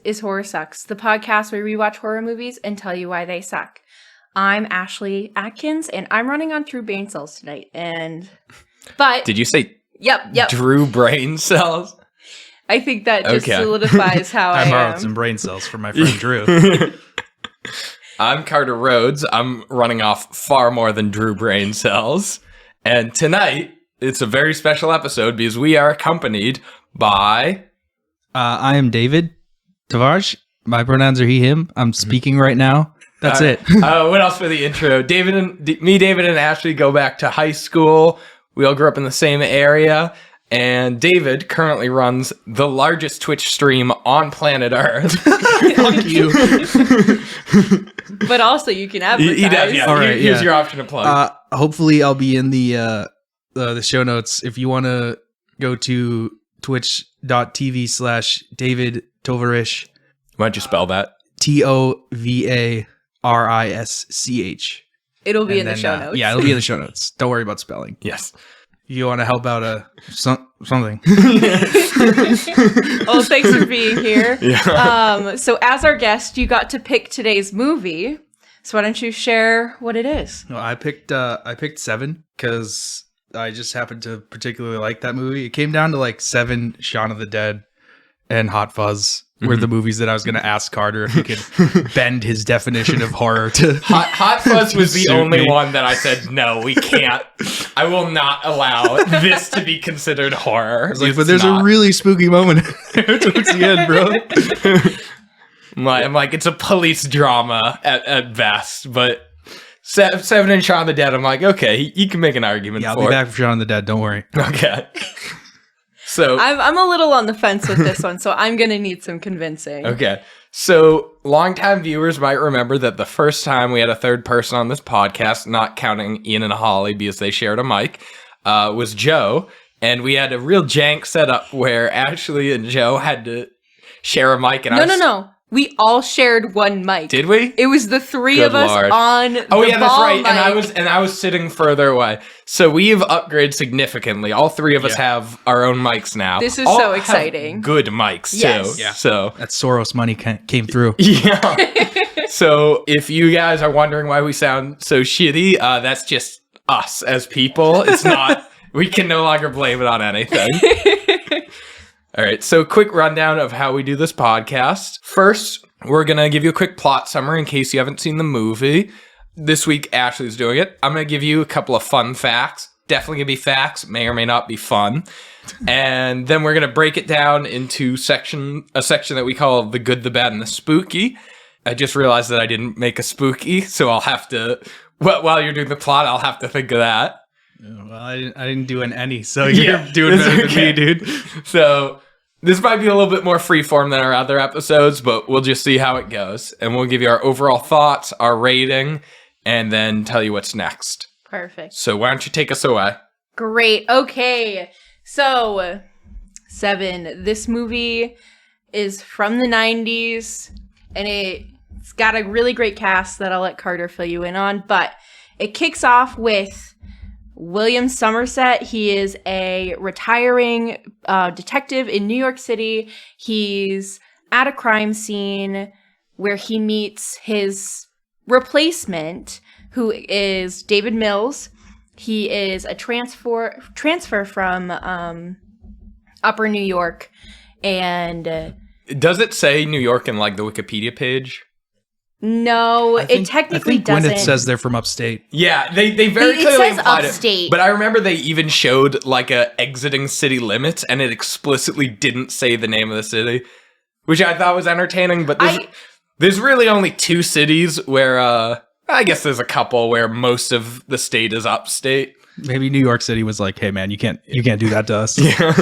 is Horror Sucks, the podcast where we watch horror movies and tell you why they suck. I'm Ashley Atkins, and I'm running on True Brain Cells tonight. But did you say Yep. Drew Brain Cells? I think that just solidifies how I borrowed am. some brain cells from my friend Drew. I'm Carter Rhodes. I'm running off far more than Drew Brain Cells. And tonight, it's a very special episode because we are accompanied by... I am David Tavarj. My pronouns are he, him. I'm speaking right now. That's it. What else for the intro? David and Ashley go back to high school. We all grew up in the same area. And David currently runs the largest Twitch stream on planet Earth. Fuck you. But also, you can advertise. He does, yeah. All right, Here's your option to plug. Hopefully, I'll be in the show notes. If you want to go to twitch.tv/David Tovarish. Why don't you spell that? Tovarisch. It'll be in the show notes. Yeah, it'll be in the show notes. Don't worry about spelling. Yes. You want to help out something. Well, thanks for being here. Yeah. So as our guest, you got to pick today's movie. So why don't you share what it is? No, I picked Se7en because I just happened to particularly like that movie. It came down to like Se7en, Shaun of the Dead, and Hot Fuzz were the movies that I was going to ask Carter if he could bend his definition of horror to. Hot Fuzz was the suit only me. one that I said, no, we can't. I will not allow this to be considered horror. I was like, It's but there's not. a really spooky moment towards the end, bro. I'm like, it's a police drama at best, but Se7en and Shaun of the Dead, I'm like, okay, you can make an argument Yeah, I'll for be it. back for Shaun of the Dead. Don't worry. Okay. So I'm a little on the fence with this one, so I'm going to need some convincing. Okay. So, longtime viewers might remember that the first time we had a third person on this podcast, not counting Ian and Holly because they shared a mic, was Joe. And we had a real jank setup where Ashley and Joe had to share a mic. And No. We all shared one mic. Did we? It was the three Good of us Lord. on Oh the yeah, that's ball right. mic. And I was sitting further away. So we've upgraded significantly. All three of us have our own mics now. This is All so have exciting. Good mics Yes. too. Yeah. So That Soros money came through. yeah. So if you guys are wondering why we sound so shitty, that's just us as people. It's not. We can no longer blame it on anything. All right. So quick rundown of how we do this podcast. First, we're going to give you a quick plot summary in case you haven't seen the movie. This week, Ashley's doing it. I'm going to give you a couple of fun facts. Definitely going to be facts. May or may not be fun. And then we're going to break it down into a section that we call the good, the bad, and the spooky. I just realized that I didn't make a spooky, so I'll have to, while you're doing the plot, I'll have to think of that. Well, I didn't do an any, so you're doing better than me, dude. So this might be a little bit more freeform than our other episodes, but we'll just see how it goes. And we'll give you our overall thoughts, our rating, and then tell you what's next. Perfect. So why don't you take us away? Great. Okay. So, Se7en. This movie is from the 90s, and it's got a really great cast that I'll let Carter fill you in on. But it kicks off with William Somerset. He is a retiring detective in New York City. He's at a crime scene where he meets his replacement, who is David Mills. He is a transfer from Upper New York, and Does it say New York in like the Wikipedia page? no, it technically doesn't. Gwyneth says they're from upstate. Yeah, they very It clearly says implied upstate. it. But I remember they even showed like a exiting city limits, and it explicitly didn't say the name of the city, which I thought was entertaining. But there's really only two cities where I guess there's a couple where most of the state is upstate. Maybe New York City was like, "Hey, man, you can't do that to us." Yeah,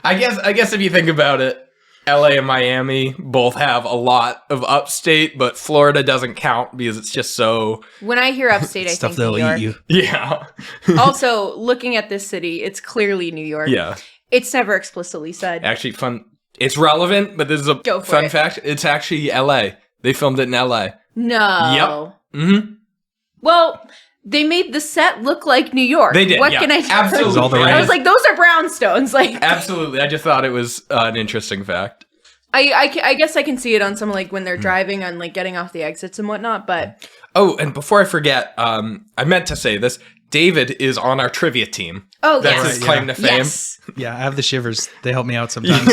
I guess if you think about it, LA and Miami both have a lot of upstate, but Florida doesn't count because it's just so... When I hear upstate, I Stuff think that'll New York. eat you. Yeah. Also, looking at this city, it's clearly New York. Yeah. It's never explicitly said. Actually, fun. It's relevant, but this is a Go for fun it. fact. It's actually LA. They filmed it in LA. No. Yep. Mm-hmm. Well, they made the set look like New York. They did. What yeah. can I do? Absolutely. All the I right. was like, those are brownstones. Like, Absolutely. I just thought it was an interesting fact. I guess I can see it on some, like, when they're driving on, like, getting off the exits and whatnot, but... Oh, and before I forget, I meant to say this. David is on our trivia team. Oh, That's yes. his claim to fame. Yes. Yeah, I have the shivers. They help me out sometimes.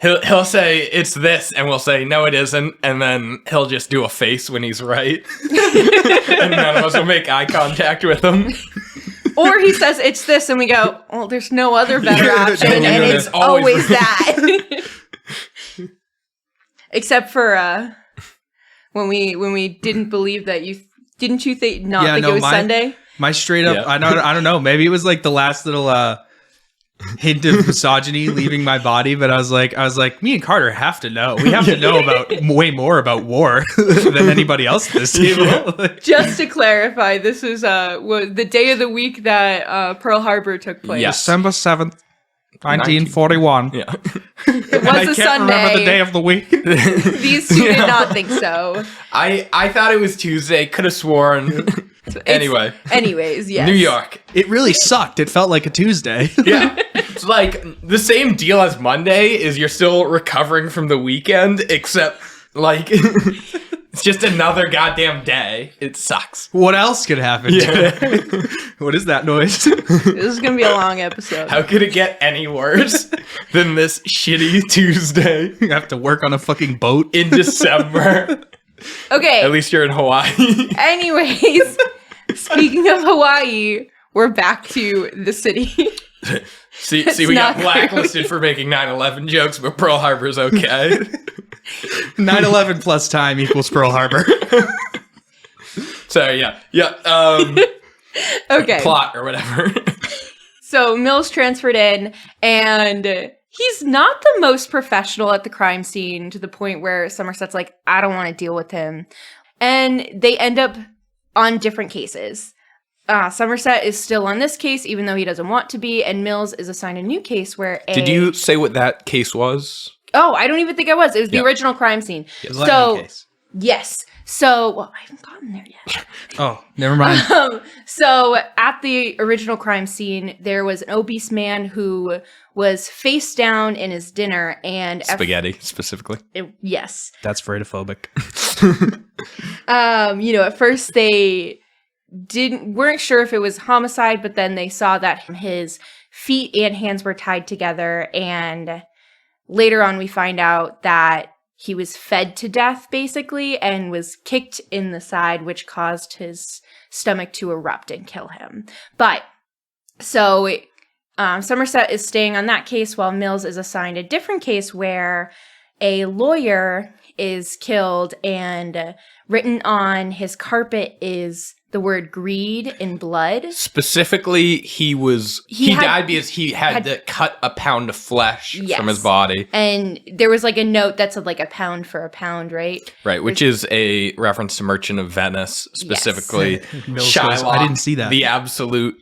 He'll say, it's this, and we'll say, no, it isn't, and then he'll just do a face when he's right. And none of us will make eye contact with him. Or he says, it's this, and we go, well, there's no other better option, No, and there's it's always that. Except for when we didn't believe that you... Didn't you think it was Sunday? My straight up, Yeah. I don't know. Maybe it was like the last little hint of misogyny leaving my body, but I was like, me and Carter have to know. We have to know about way more about war than anybody else at this table. Just to clarify, this was the day of the week that Pearl Harbor took place. Yes. December 7th, 1941. Yeah. It was I a can't Sunday. remember the day of the week. These two did not think so. I thought it was Tuesday. Could have sworn. Anyway. Anyways, yes. New York. It really sucked. It felt like a Tuesday. Yeah. It's like the same deal as Monday is you're still recovering from the weekend, except like it's just another goddamn day. It sucks. What else could happen? Yeah. What is that noise? This is going to be a long episode. How could it get any worse than this shitty Tuesday You have to work on a fucking boat. in December? Okay. At least you're in Hawaii. Anyways, speaking of Hawaii, we're back to the city. See, It's we got not blacklisted for making 9/11 jokes, but Pearl Harbor's okay. 9/11 plus time equals Pearl Harbor. So yeah. Okay. Plot or whatever. So Mills transferred in, and he's not the most professional at the crime scene, to the point where Somerset's like, I don't want to deal with him. And they end up on different cases. Somerset is still on this case, even though he doesn't want to be, and Mills is assigned a new case where Did you say what that case was? Oh, I don't even think I was. It was the Yeah. original crime scene. Yes. So, Case. yes. So, well, I haven't gotten there yet. Oh, never mind. So at the original crime scene, there was an obese man who was face down in his dinner, and Spaghetti, specifically. Yes. That's veritophobic. At first they weren't sure if it was homicide, but then they saw that his feet and hands were tied together, and later on we find out that he was fed to death, basically, and was kicked in the side, which caused his stomach to erupt and kill him. But, so, Somerset is staying on that case while Mills is assigned a different case where a lawyer is killed, and written on his carpet is the word greed in blood. Specifically, he died because he had to cut a pound of flesh from his body. And there was like a note that said like a pound for a pound, right? Right, which is a reference to Merchant of Venice, specifically. Mills Shylock, goes, I didn't see that. The absolute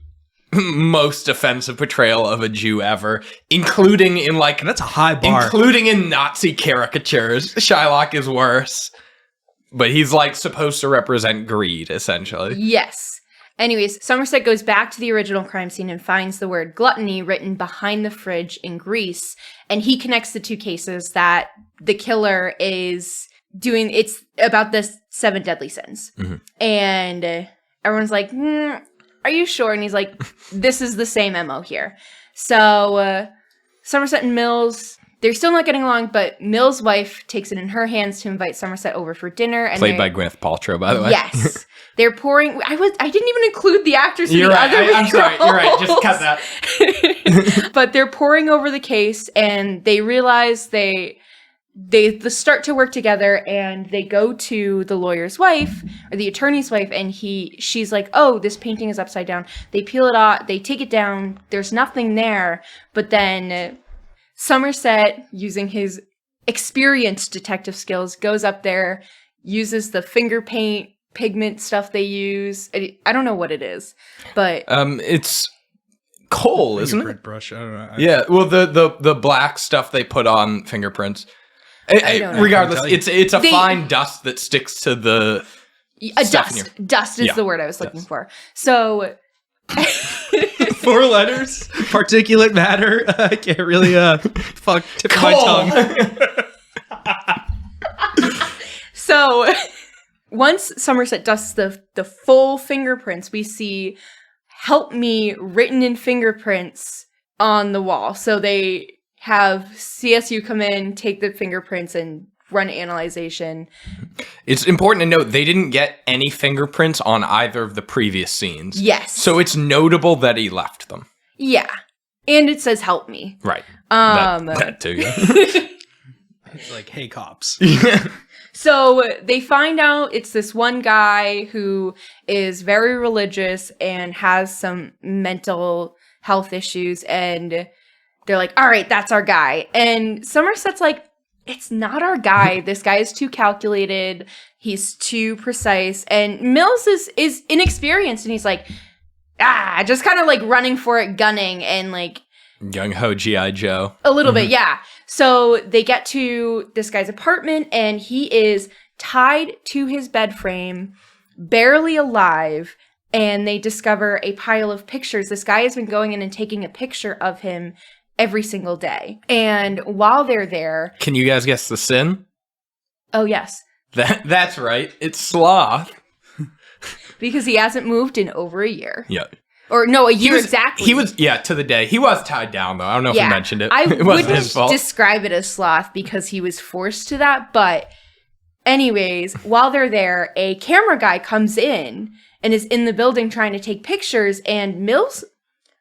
most offensive portrayal of a Jew ever, including in like... And that's a high bar. Including in Nazi caricatures. Shylock is worse. But he's like supposed to represent greed, essentially. Yes. Anyways, Somerset goes back to the original crime scene and finds the word gluttony written behind the fridge in grease. And he connects the two cases that the killer is doing. It's about the 7 deadly sins. Mm-hmm. And everyone's like, are you sure? And he's like, this is the same MO here. So Somerset and Mills... They're still not getting along, but Mills' wife takes it in her hands to invite Somerset over for dinner. And Played by Gwyneth Paltrow, by the way. Yes. They're pouring... I didn't even include the actors in the right. other I'm sorry. You're right. Just cut that. But they're pouring over the case, and they realize they start to work together, and they go to the lawyer's wife, or the attorney's wife, and she's like, oh, this painting is upside down. They peel it off. They take it down. There's nothing there. But then... Somerset, using his experienced detective skills, goes up there, uses the finger paint pigment stuff they use. I don't know what it is, but it's coal, isn't it? Fingerprint brush. I don't know. Yeah. Well, the black stuff they put on fingerprints. Regardless, it's a fine dust that sticks to the dust. Dust is the word I was looking for. So. 4 letters. Particulate matter. I can't really tip my tongue. So once Somerset dusts the full fingerprints, we see "Help me" written in fingerprints on the wall. So they have CSU come in, take the fingerprints, and run analyzation. It's important to note they didn't get any fingerprints on either of the previous scenes. Yes. So it's notable that he left them. Yeah. And it says "Help me." Right. That too. Yeah. It's like, hey, cops. So they find out it's this one guy who is very religious and has some mental health issues, and they're like, all right, that's our guy. And Somerset's like, it's not our guy. This guy is too calculated. He's too precise. And Mills is inexperienced, and he's like, just kind of like running for it, gunning, and like Gung-ho G.I. Joe. a little bit, yeah. So they get to this guy's apartment, and he is tied to his bed frame, barely alive, and they discover a pile of pictures. This guy has been going in and taking a picture of him every single day. And while they're there... Can you guys guess the sin? Oh, yes. That's right. It's sloth. Because he hasn't moved in over a year. Yeah. Or no, a year exactly. He was, to the day. He was tied down, though. I don't know if you mentioned it. I It wasn't his fault. describe it as sloth because he was forced to that. But anyways, while they're there, a camera guy comes in and is in the building trying to take pictures, and Mills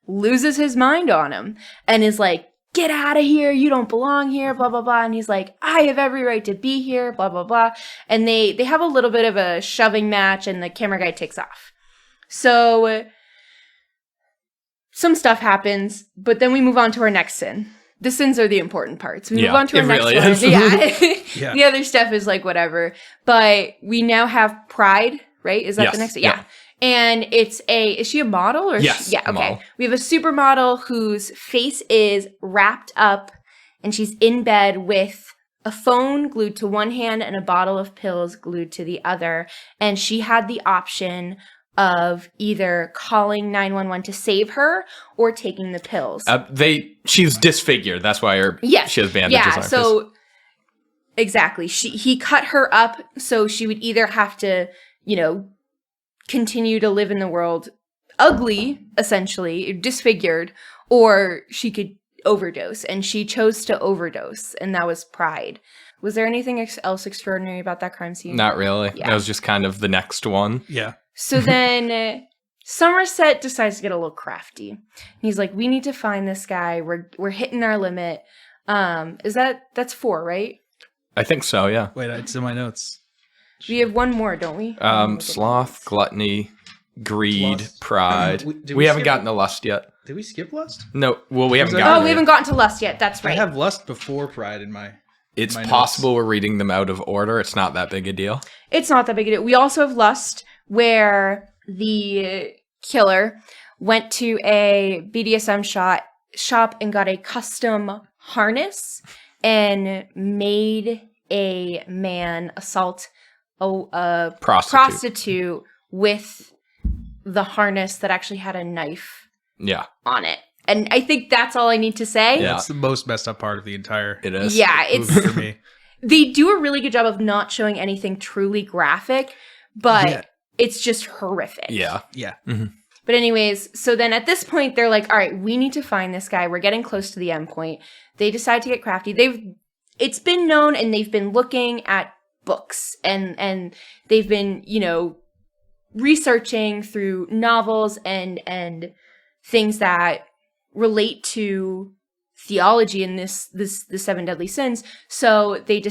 loses his mind on him and is like, get out of here, you don't belong here, blah, blah, blah. And he's like, I have every right to be here, blah, blah, blah. And they have a little bit of a shoving match, and the camera guy takes off. So some stuff happens, but then we move on to our next sin. The sins are the important parts. We move on to our next one. Yeah. The other stuff is like whatever. But we now have Pride, right? Is that the next? Yeah. And is she a model? Or yes. Yeah, okay. Model. We have a supermodel whose face is wrapped up, and she's in bed with a phone glued to one hand and a bottle of pills glued to the other. And she had the option of either calling 911 to save her or taking the pills. She's disfigured. That's why she has bandages on her face. Exactly. He cut her up, so she would either have to, continue to live in the world ugly, essentially, disfigured, or she could overdose. And she chose to overdose, and that was Pride. Was there anything else extraordinary about that crime scene? Not really. Yeah. That was just kind of the next one. Yeah. So then Somerset decides to get a little crafty. He's like, we need to find this guy. We're hitting our limit. That's 4, right? I think so, yeah. Wait, it's in my notes. We have one more, don't we? Sloth, gluttony, greed, Lust. pride. We haven't gotten to lust yet. Did we skip lust? No, well, we haven't that? gotten we haven't gotten to lust yet. That's right. I have lust before pride in my It's my possible notes. we're reading them out of order. It's not that big a deal. It's not that big a deal. We also have lust, where the killer went to a BDSM shop and got a custom harness and made a man assault a prostitute with the harness that actually had a knife on it. And I think that's all I need to say. Yeah. That's the most messed up part of the entire It is. Yeah, it's movie for me. they do a really good job of not showing anything truly graphic, but it's just horrific. Yeah. Yeah. Mm-hmm. But anyways, so then at this point, they're like, all right, we need to find this guy. We're getting close to the end point. They decide to get crafty. It's been known, and they've been looking at books, and they've been, researching through novels and things that relate to theology in the 7 deadly sins. So they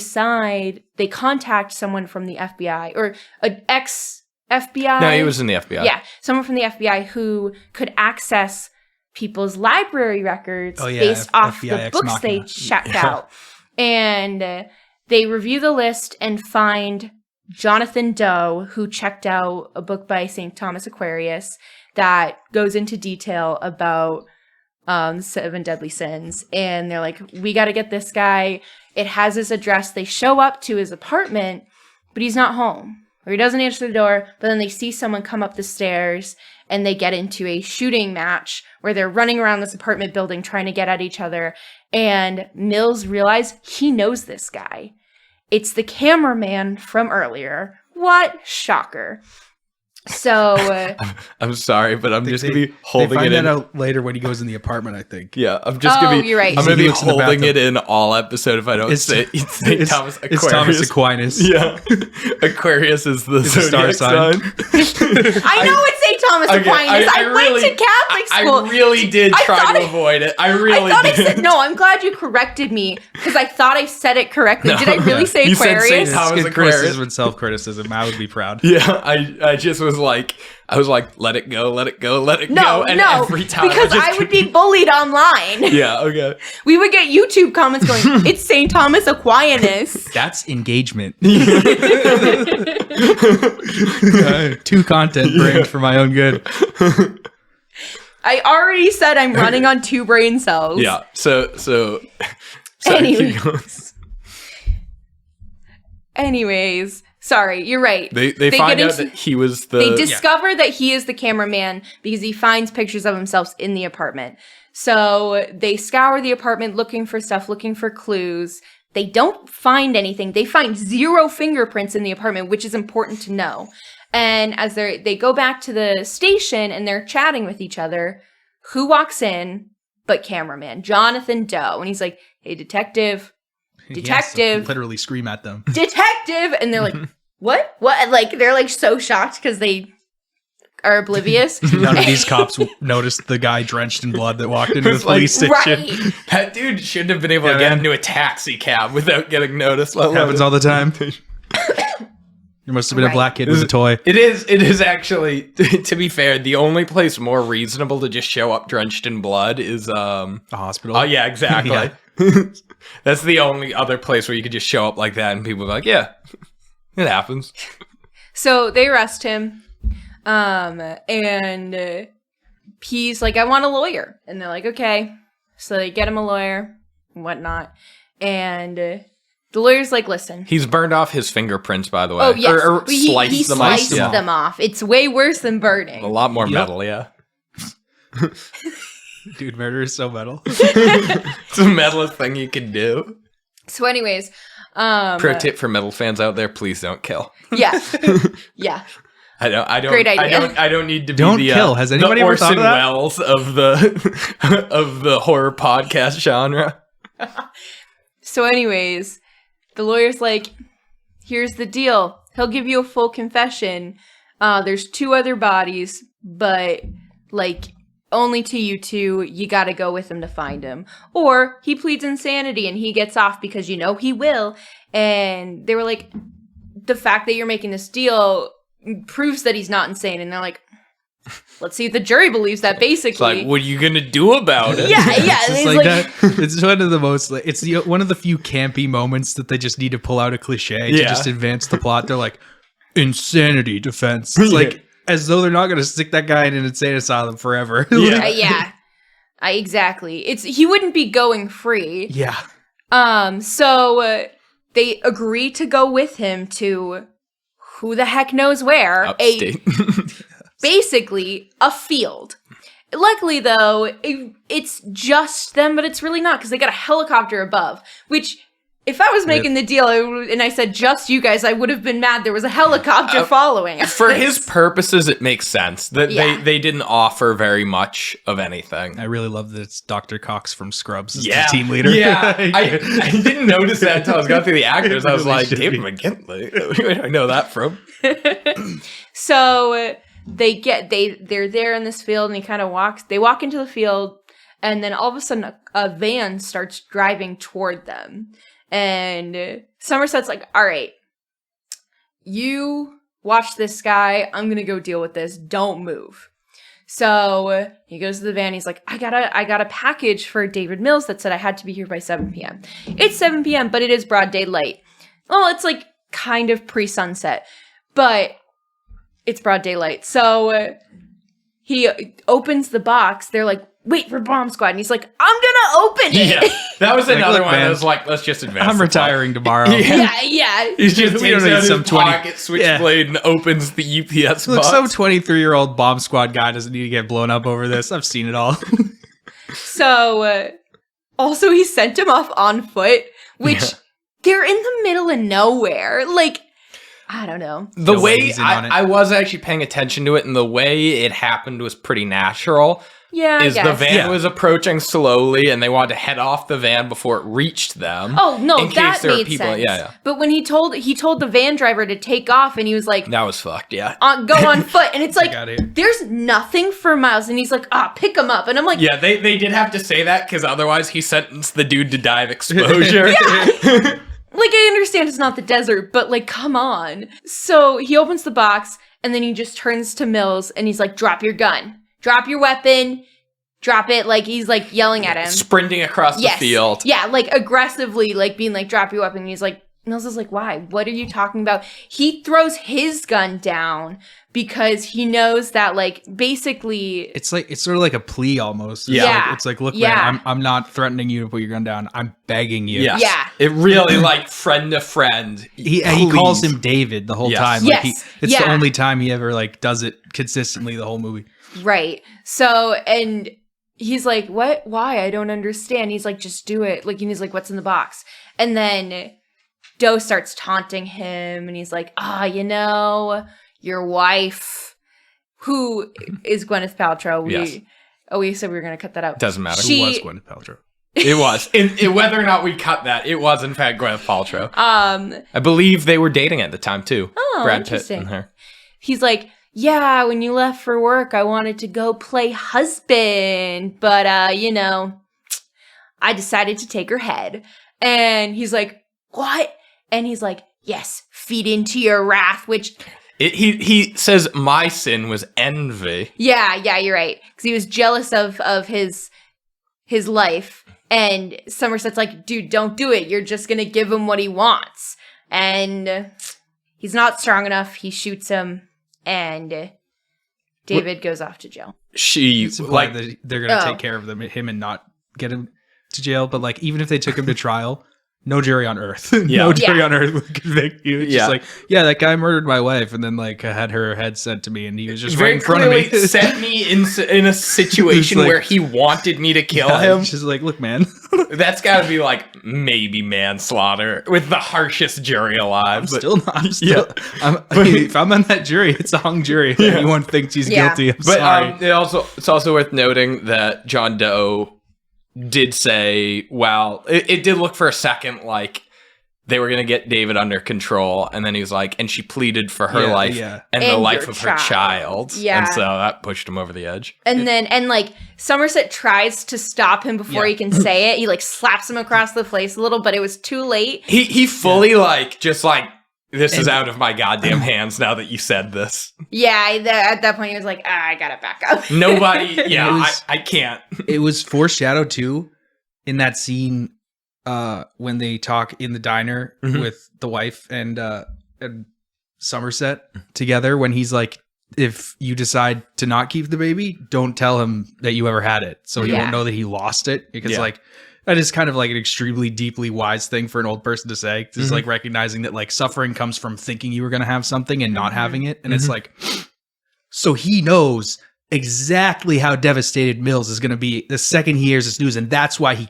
contact someone from the FBI, or an ex-FBI. No, he was in the FBI. Yeah, someone from the FBI who could access people's library records based off FBI the books they checked out. And they review the list and find Jonathan Doe, who checked out a book by St. Thomas Aquarius that goes into detail about the 7 deadly sins. And they're like, we got to get this guy. It has his address. They show up to his apartment, but he's not home. Or he doesn't answer the door, but then they see someone come up the stairs, and they get into a shooting match where they're running around this apartment building trying to get at each other. And Mills realizes he knows this guy. It's the cameraman from earlier. What? Shocker. So I'm sorry, but I'm just gonna be holding they find it in. that out later when he goes in the apartment, I think. Yeah, I'm just gonna be. you're right. I'm gonna He be looks in the holding bathtub. it in all episode if I don't say it's St. Thomas Aquarius. It's Thomas Aquinas. Yeah, Aquarius is the It's a star zodiac sign. I know it's St. Thomas Okay, Aquinas. I went to Catholic school. I really did I try thought to I- avoid it. I I really thought I did. said no. I'm glad you corrected me because I thought I said it correctly. Did I really say You said Aquarius? St. Thomas It's good Aquarius. criticism and self-criticism. I would be proud. Yeah, I just was like, let it go, let it go, let it No, go. And no, every time because just I would be bullied online. Yeah, okay. We would get YouTube comments going, "It's St. Thomas Aquinas." That's engagement. 2 content brains for my own good. I already said I'm running on 2 brain cells. Yeah. So Anyway. keep going. Anyways, sorry, you're right. They get find out into- that he was the They discover that he is the cameraman because he finds pictures of himself in the apartment. So they scour the apartment looking for stuff, looking for clues. They don't find anything. They find 0 fingerprints in the apartment, which is important to know. And as they go back to the station and they're chatting with each other, who walks in but cameraman, Jonathan Doe. And he's like, "Hey, detective. He has to Detective. literally scream at them. Detective!" And they're like, what? Like, they're like so shocked because they are oblivious. None of these cops noticed the guy drenched in blood that walked into the It's like, police station. Right. that dude shouldn't have been able Yeah, to get man. into a taxi cab without getting noticed. let alone- Happens all the time. There must have been Right. a black kid with a toy. It is actually, to be fair, the only place more reasonable to just show up drenched in blood is A hospital. oh yeah, exactly. Yeah. That's the only other place where you could just show up like that and people are like, yeah, it happens. So they arrest him. And he's like, "I want a lawyer." And they're like, "Okay." So they get him a lawyer and whatnot. And the lawyer's like, "Listen." He's burned off his fingerprints, by the way. Oh, yes. Or He sliced them off. sliced Yeah. them off. It's way worse than burning. A lot more Yep. metal, yeah. Dude, murder is so metal. It's the metalest thing you can do. So anyways, Pro tip for metal fans out there, please don't kill. yeah. Yeah. I don't. Great idea. I don't need to be Don't the kill. Has anybody the ever thought Orson of that? Welles of the of the horror podcast genre. So anyways, the lawyer's like, "Here's the deal. He'll give you a full confession. There's 2 other bodies, but like only to you 2. You got to go with him to find him. Or he pleads insanity and he gets off because you know he will." And they were like, "The fact that you're making this deal proves that he's not insane." And they're like, "Let's see if the jury believes that." Basically, It's like, what are you gonna do about it? yeah. It's just It's like, like that. It's one of the most. It's one of the few campy moments that they just need to pull out a cliche to Yeah. just advance the plot. They're like, insanity defense. It's like as though they're not going to stick that guy in an insane asylum forever. Yeah. yeah. Exactly. He wouldn't be going free. Yeah. So they agree to go with him to who the heck knows where. Upstate. Basically a field. Luckily though, it's just them, but it's really not because they got a helicopter above, which if I was making the deal and I said just you guys, I would have been mad there was a helicopter following us. For his purposes, it makes sense that Yeah. they didn't offer very much of anything. I really love that it's Dr. Cox from Scrubs as Yeah, the team leader. Yeah, I didn't notice that until I was going through the actors. I was Really like, should David be. McGinley. Where do I know that from? So they're there in this field and they walk into the field and then all of a sudden a van starts driving toward them. And Somerset's like, "All right, you watch this guy. I'm going to go deal with this. Don't move." So he goes to the van. He's like, I got a package for David Mills that said I had to be here by 7 p.m. It's 7 p.m., but it is broad daylight. Well, it's like kind of pre-sunset, but it's broad daylight. So he opens the box. They're like, wait for Bomb Squad. And he's like, I'm gonna open it. Yeah, that was another look, one man, that was like, let's just advance. I'm retiring tomorrow. Yeah. He just We don't takes need out some his 20 pocket switchblade and opens the UPS Look, box. some 23-year-old Bomb Squad guy doesn't need to get blown up over this. I've seen it all. So, also he sent him off on foot, which they're in the middle of nowhere. Like, I don't know. The No way way he's in on it. I was actually paying attention to it, and the way it happened was pretty natural. Yeah, I Is the guess. van was approaching slowly, and they wanted to head off the van before it reached them. Oh no, in case that there were made people. sense. Yeah. But when he told the van driver to take off, and he was like, That was fucked. Yeah. Go on foot, and it's like, outta here. there's nothing for miles, and he's like, pick him up, and I'm like, Yeah, they did have to say that because otherwise he sentenced the dude to die of exposure. like I understand it's not the desert, but like, come on. So he opens the box, and then he just turns to Mills, and he's like, drop your gun, drop your weapon. Drop it, like he's like yelling at him. Sprinting across the field. Yeah, like aggressively, like being like, drop your weapon. And he's like, Mills is like, why? What are you talking about? He throws his gun down because he knows that, like, basically, It's sort of like a plea almost. Yeah. It's like, look, Yeah. man, I'm not threatening you to put your gun down. I'm begging you. Yes. Yeah. It really, like, friend to friend. He Please. calls him David the whole Yes. time. Yes. Like it's Yeah. the only time he ever like does it consistently the whole movie. right. So, and he's like, what? Why? I don't understand. He's like, just do it. Like, and he's like, what's in the box? And then Doe starts taunting him, and he's like, your wife, who is Gwyneth Paltrow. We said we were going to cut that out. Doesn't matter. Who was Gwyneth Paltrow? It was. Whether or not we cut that, it was, in fact, Gwyneth Paltrow. Um, I believe they were dating at the time, too. Oh, Brad Pitt interesting. and her. He's like, yeah, when you left for work, I wanted to go play husband, but, I decided to take her head. And he's like, what? And he's like, yes, feed into your wrath, which... He says my sin was envy. Yeah, you're right. Because he was jealous of his life. And Somerset's like, dude, don't do it. You're just going to give him what he wants. And he's not strong enough. He shoots him. And David goes off to jail. It's like, implied that they're gonna take care of him and not get him to jail. But like, even if they took him to trial, no jury on earth, no jury on earth would convict you. It's just like, yeah, that guy murdered my wife, and then like I had her head sent to me, and he was just right in front of me. Set me in a situation like- where he wanted me to kill him. It's just like, look, man. That's got to be like maybe manslaughter with the harshest jury alive. But I'm still. If I'm on that jury, it's a hung jury. If anyone thinks he's guilty, I'm sorry. It's also worth noting that John Doe did say, well, it did look for a second like they were going to get David under control. And then he was like, and she pleaded for her life and the life of her child. Yeah. And so that pushed him over the edge. And then, like, Somerset tries to stop him before he can say it. He, like, slaps him across the face a little, but it was too late. He fully, just this is out of my goddamn hands now that you said this. Yeah, at that point, he was like, I gotta back up. Nobody, I can't. It was foreshadowed, too, in that scene when they talk in the diner with the wife and Somerset together, when he's like, if you decide to not keep the baby, don't tell him that you ever had it, so he won't know that he lost it, because that is kind of like an extremely deeply wise thing for an old person to say. Just like recognizing that like suffering comes from thinking you were going to have something and not having it. And it's like, so he knows exactly how devastated Mills is going to be the second he hears this news. And that's why he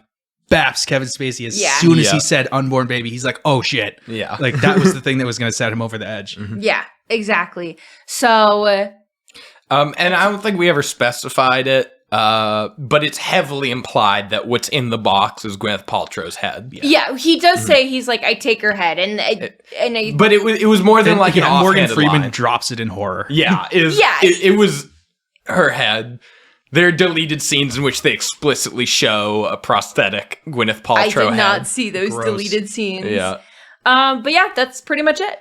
baps Kevin Spacey as soon as he said unborn baby. He's like, oh shit. Yeah. Like that was the thing that was going to set him over the edge. Yeah, exactly. So... and I don't think we ever specified it. But it's heavily implied that what's in the box is Gwyneth Paltrow's head. Yeah, he does say, he's like, I take her head, But it was more than like an Morgan offhanded Freeman line. drops it in horror. Yeah, it was her head. There are deleted scenes in which they explicitly show a prosthetic Gwyneth Paltrow head. I did not see those deleted scenes. Yeah. But yeah, that's pretty much it.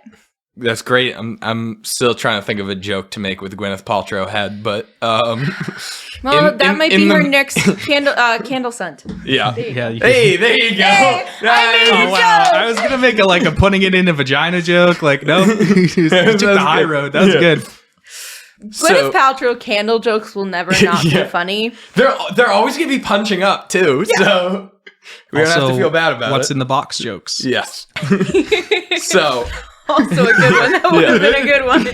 That's great. I'm still trying to think of a joke to make with Gwyneth Paltrow head, but well, that might be her next candle scent. Yeah. Hey, there you go. Hey, I made a joke. I was gonna make a putting it in a vagina joke. Like, no, you took the high road. That was good. Gwyneth Paltrow candle jokes will never not be funny. They're always gonna be punching up too, so we don't have to feel bad about what's it. in the box jokes. Yes. So also a good one. That would have been a good one.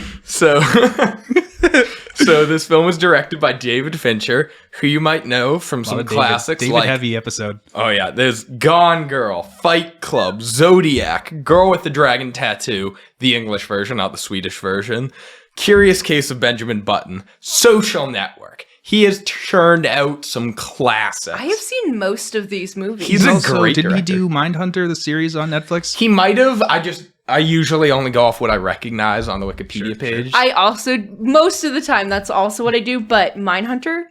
So this film was directed by David Fincher, who you might know from some classics David like heavy episode. Oh yeah, there's Gone Girl, Fight Club, Zodiac, Girl with the Dragon Tattoo, the English version, not the Swedish version, Curious Case of Benjamin Button, Social Network. He has churned out some classics. I have seen most of these movies. He's a great Didn't director. he do Mindhunter, the series on Netflix? He might have. I usually only go off what I recognize on the Wikipedia page. I also, most of the time, that's also what I do, but Mindhunter,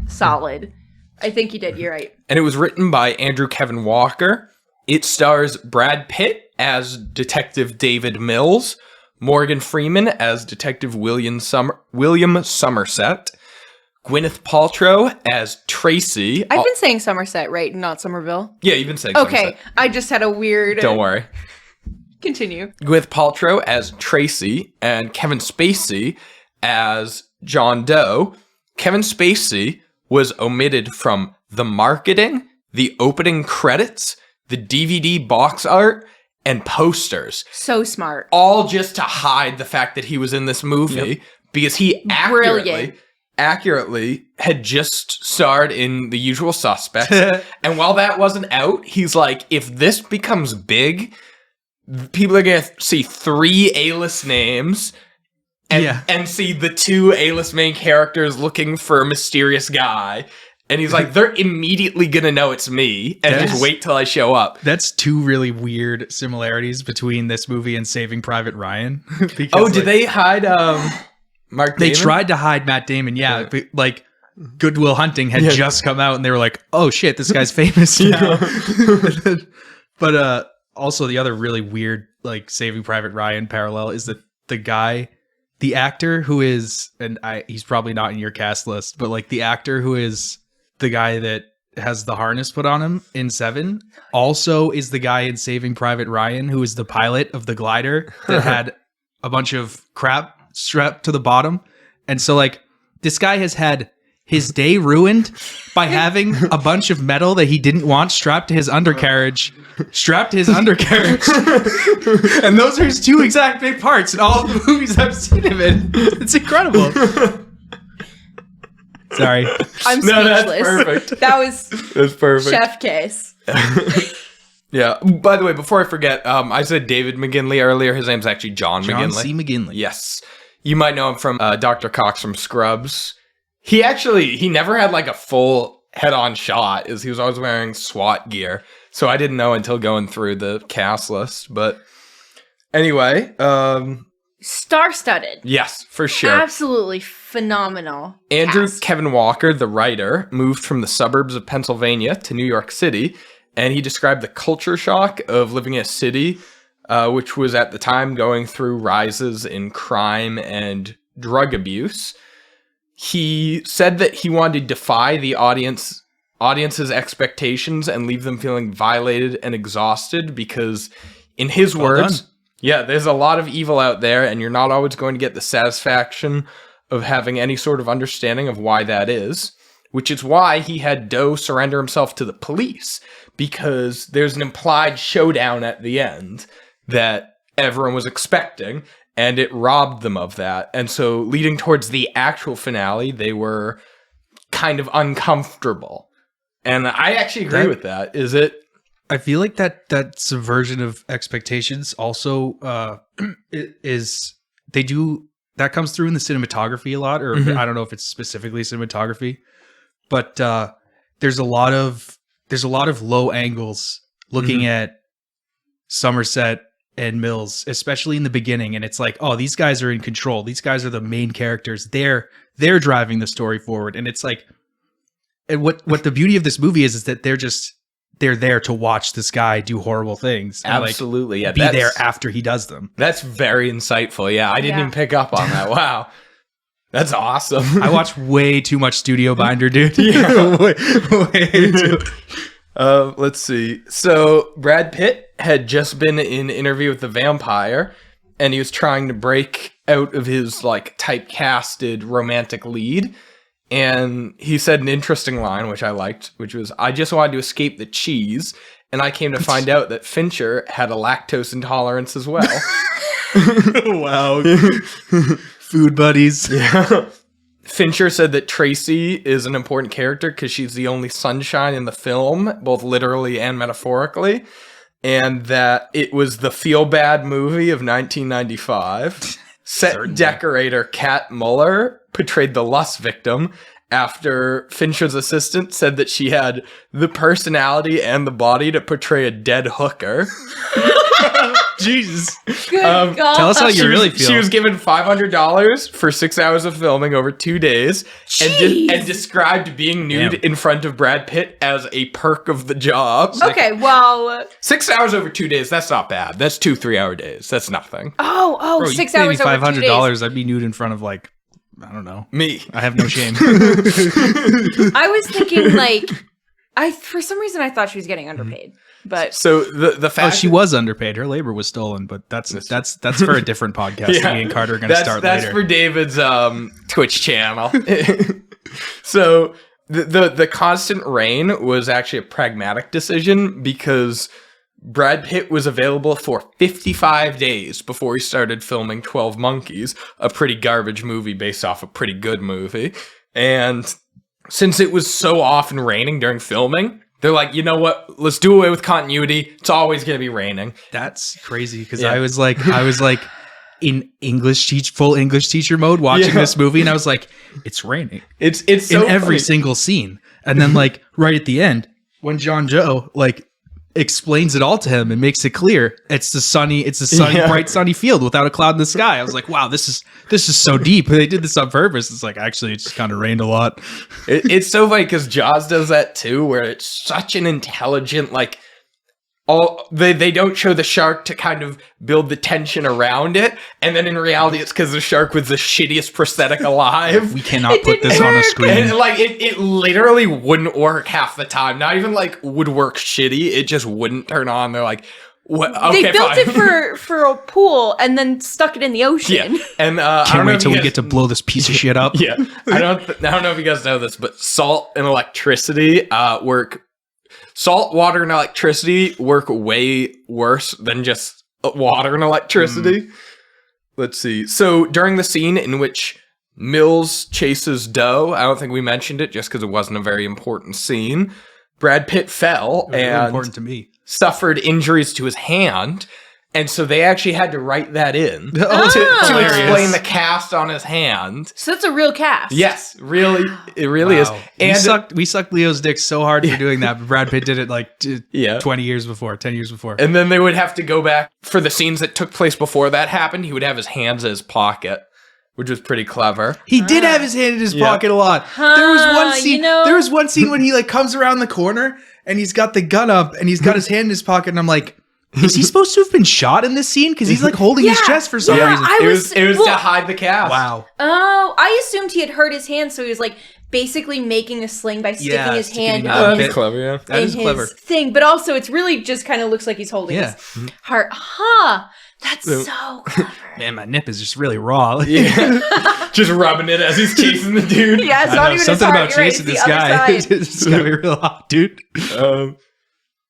solid. I think he did, you're right. And it was written by Andrew Kevin Walker. It stars Brad Pitt as Detective David Mills, Morgan Freeman as Detective William Somerset, Gwyneth Paltrow as Tracy. I've been saying Somerset, right? Not Somerville? Yeah, you've been saying Okay, Somerset. I just had a weird... Don't worry. Continue. Gwyneth Paltrow as Tracy and Kevin Spacey as John Doe. Kevin Spacey was omitted from the marketing, the opening credits, the DVD box art, and posters. So smart. All just to hide the fact that he was in this movie because he accurately had just starred in The Usual Suspects. And while that wasn't out, he's like, if this becomes big, people are going to see 3 A-list names and see the 2 A-list main characters looking for a mysterious guy. And he's like, they're immediately going to know it's me and just wait till I show up. That's 2 really weird similarities between this movie and Saving Private Ryan. Did they hide Mark Damon? They tried to hide Matt Damon, but, like, Good Will Hunting had just come out and they were like, oh shit, this guy's famous now. But also the other really weird, like, Saving Private Ryan parallel is that the actor who is, and he's probably not in your cast list, but like the actor who is the guy that has the harness put on him in Se7en also is the guy in Saving Private Ryan who is the pilot of the glider that had a bunch of crap strapped to the bottom. And so, like, this guy has had his day ruined by having a bunch of metal that he didn't want strapped to his undercarriage. And those are his 2 exact big parts in all the movies I've seen him in. It's incredible. Sorry. I'm speechless. No, that's perfect. That's perfect. chef kiss. Yeah. By the way, before I forget, I said David McGinley earlier. His name's actually John McGinley. John C. McGinley. Yes. You might know him from Dr. Cox from Scrubs. He never had like a full head-on shot. He was always wearing SWAT gear. So I didn't know until going through the cast list. But anyway, star-studded. Yes, for sure. Absolutely phenomenal. Andrew cast. Kevin Walker, the writer, moved from the suburbs of Pennsylvania to New York City, and he described the culture shock of living in a city, which was at the time going through rises in crime and drug abuse. He said that he wanted to defy the audience's expectations and leave them feeling violated and exhausted because, in his words, there's a lot of evil out there, and you're not always going to get the satisfaction of having any sort of understanding of why that is, which is why he had Doe surrender himself to the police, because there's an implied showdown at the end that everyone was expecting, and it robbed them of that. And so leading towards the actual finale, they were kind of uncomfortable. And I actually agree with that. Is it? I feel like that subversion of expectations also is that comes through in the cinematography a lot, or I don't know if it's specifically cinematography, but there's a lot of low angles looking at Somerset and Mills, especially in the beginning, and it's like, oh, these guys are in control. These guys are the main characters. They're driving the story forward, and it's like, and what the beauty of this movie is that they're there to watch this guy do horrible things. And absolutely, be there after he does them. That's very insightful. Yeah, I didn't even pick up on that. Wow. That's awesome. I watch way too much Studio Binder, dude. Yeah. way too. Let's see. So Brad Pitt had just been in Interview with the Vampire, and he was trying to break out of his like typecasted romantic lead. And he said an interesting line, which I liked, which was, "I just wanted to escape the cheese. And I came to find out that Fincher had a lactose intolerance as well." Wow. Food buddies. Yeah. Fincher said that Tracy is an important character because she's the only sunshine in the film, both literally and metaphorically. And that it was the feel-bad movie of 1995. Set decorator Kat Muller portrayed the lust victim after Fincher's assistant said that she had the personality and the body to portray a dead hooker. Jesus. Good God. Tell us how you really feel. She was given $500 for 6 hours of filming over 2 days and described being nude in front of Brad Pitt as a perk of the job. Okay, well... 6 hours over 2 days, that's not bad. That's 2 3-hour days. That's nothing. Oh, Bro, 6 you pay me hours over 2 days. $500, I'd be nude in front of like, I don't know. Me. I have no shame. I was thinking like... for some reason I thought she was getting underpaid. But so the fact she was underpaid. Her labor was stolen, but that's for a different podcast. Yeah. Me and Carter are going to start that's later. for David's Twitch channel. So the constant rain was actually a pragmatic decision because Brad Pitt was available for 55 days before he started filming 12 Monkeys, a pretty garbage movie based off a pretty good movie. And since it was so often raining during filming, they're like, you know what? Let's do away with continuity. It's always going to be raining. That's crazy because I was like in full English teacher mode watching this movie, and I was like, it's raining. It's so in every funny. single scene, and then like right at the end when John Joe like explains it all to him and makes it clear it's the sunny bright sunny field without a cloud in the sky. I was like, wow, this is so deep. They did this on purpose. It's like, actually, it just kind of rained a lot. It's so funny because Jaws does that too, where it's such an intelligent, like, they don't show the shark to kind of build the tension around it, and then in reality it's because the shark was the shittiest prosthetic alive. We cannot put this on a screen. And like it literally wouldn't work half the time. Not even like would work shitty. It just wouldn't turn on. They're like, what? Okay, they built fine. it for a pool and then stuck it in the ocean. Yeah, and can't wait till we get to blow this piece of shit up. Yeah, I don't know if you guys know this, but salt and electricity work. Salt, water, and electricity work way worse than just water and electricity. Let's see. So during the scene in which Mills chases Doe, I don't think we mentioned it just because it wasn't a very important scene. Brad Pitt fell and important to me. Suffered injuries to his hand. And so they actually had to write that in to explain the cast on his hand. So that's a real cast. Yes, really, it really is. And we sucked Leo's dick so hard for doing that, but Brad Pitt did it like 10 years before. And then they would have to go back for the scenes that took place before that happened. He would have his hands in his pocket, which was pretty clever. He did have his hand in his pocket a lot. There was one scene. There was one scene when he like comes around the corner and he's got the gun up and he's got his hand in his pocket, and I'm like, is he supposed to have been shot in this scene? Because he's like holding his chest for some reason. It was to hide the cast. Wow. Oh, I assumed he had hurt his hand, so he was like basically making a sling by sticking his hand That'd in be clever, yeah. That is clever. his thing. But also, it's really just kind of looks like he's holding his heart. Huh. That's so clever. Man, my nip is just really raw. Yeah. Just rubbing it as he's chasing the dude. Yeah, it's not even something his heart. about chasing this guy. It's gotta be real hot, dude.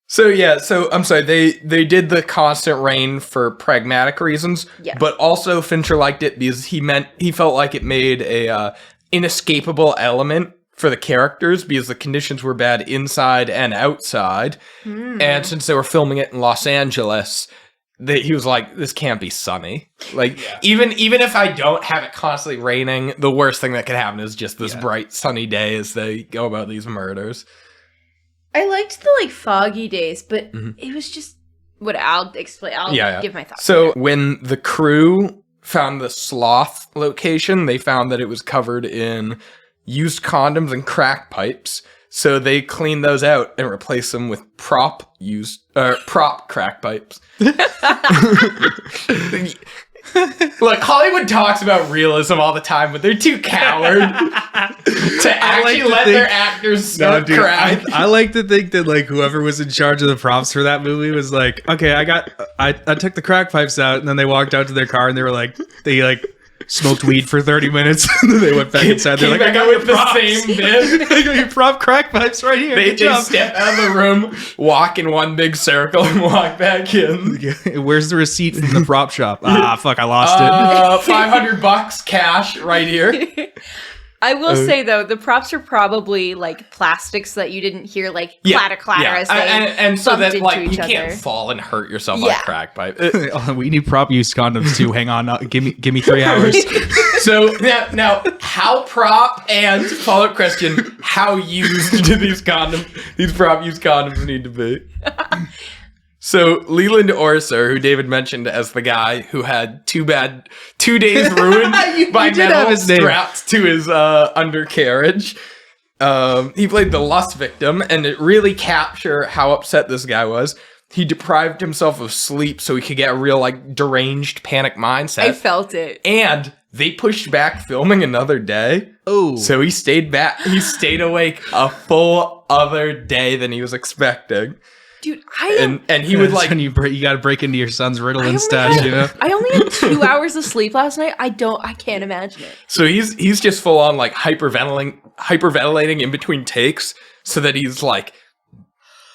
So I'm sorry, they did the constant rain for pragmatic reasons, but also Fincher liked it because he felt like it made a inescapable element for the characters because the conditions were bad inside and outside. And since they were filming it in Los Angeles, he was like, this can't be sunny. Like, even if I don't have it constantly raining, the worst thing that could happen is just this bright sunny day as they go about these murders. I liked the like foggy days, but it was just what I'll explain. I'll give my thoughts. So when the crew found the sloth location, they found that it was covered in used condoms and crack pipes. So they cleaned those out and replaced them with prop crack pipes. Look, Hollywood talks about realism all the time, but they're too coward to actually let their actors smoke crack. I like to think that like whoever was in charge of the props for that movie was like, okay, I took the crack pipes out, and then they walked out to their car and they smoked weed for 30 minutes. And then they went back inside. They're like, I got with your the props. same bit. I got your prop crack pipes right here. They Good job. step out of the room, walk in one big circle, and walk back in. Where's the receipt from the prop shop? Ah, fuck, I lost it. $500 cash right here. I will say though, the props are probably like plastics that you didn't hear like clatter as they and so bumped that into like each you can't other. fall and hurt yourself on a Yeah. crack pipe. Oh, we need prop use condoms too. Hang on, give me 3 hours. So now, how prop and follow-up question: how used do these prop use condoms need to be? So Leland Orser, who David mentioned as the guy who had 2 days ruined by did have metal his name. strapped to his undercarriage. He played the lust victim, and it really captured how upset this guy was. He deprived himself of sleep so he could get a real like deranged panic mindset. I felt it. And they pushed back filming another day. Oh, So he stayed back. He stayed awake a full other day than he was expecting. Dude, And he would that's like when you got to break into your son's I Ritalin only stash, had- you know? I only had 2 hours of sleep last night. I can't imagine it. so he's just full on like hyperventilating in between takes so that he's like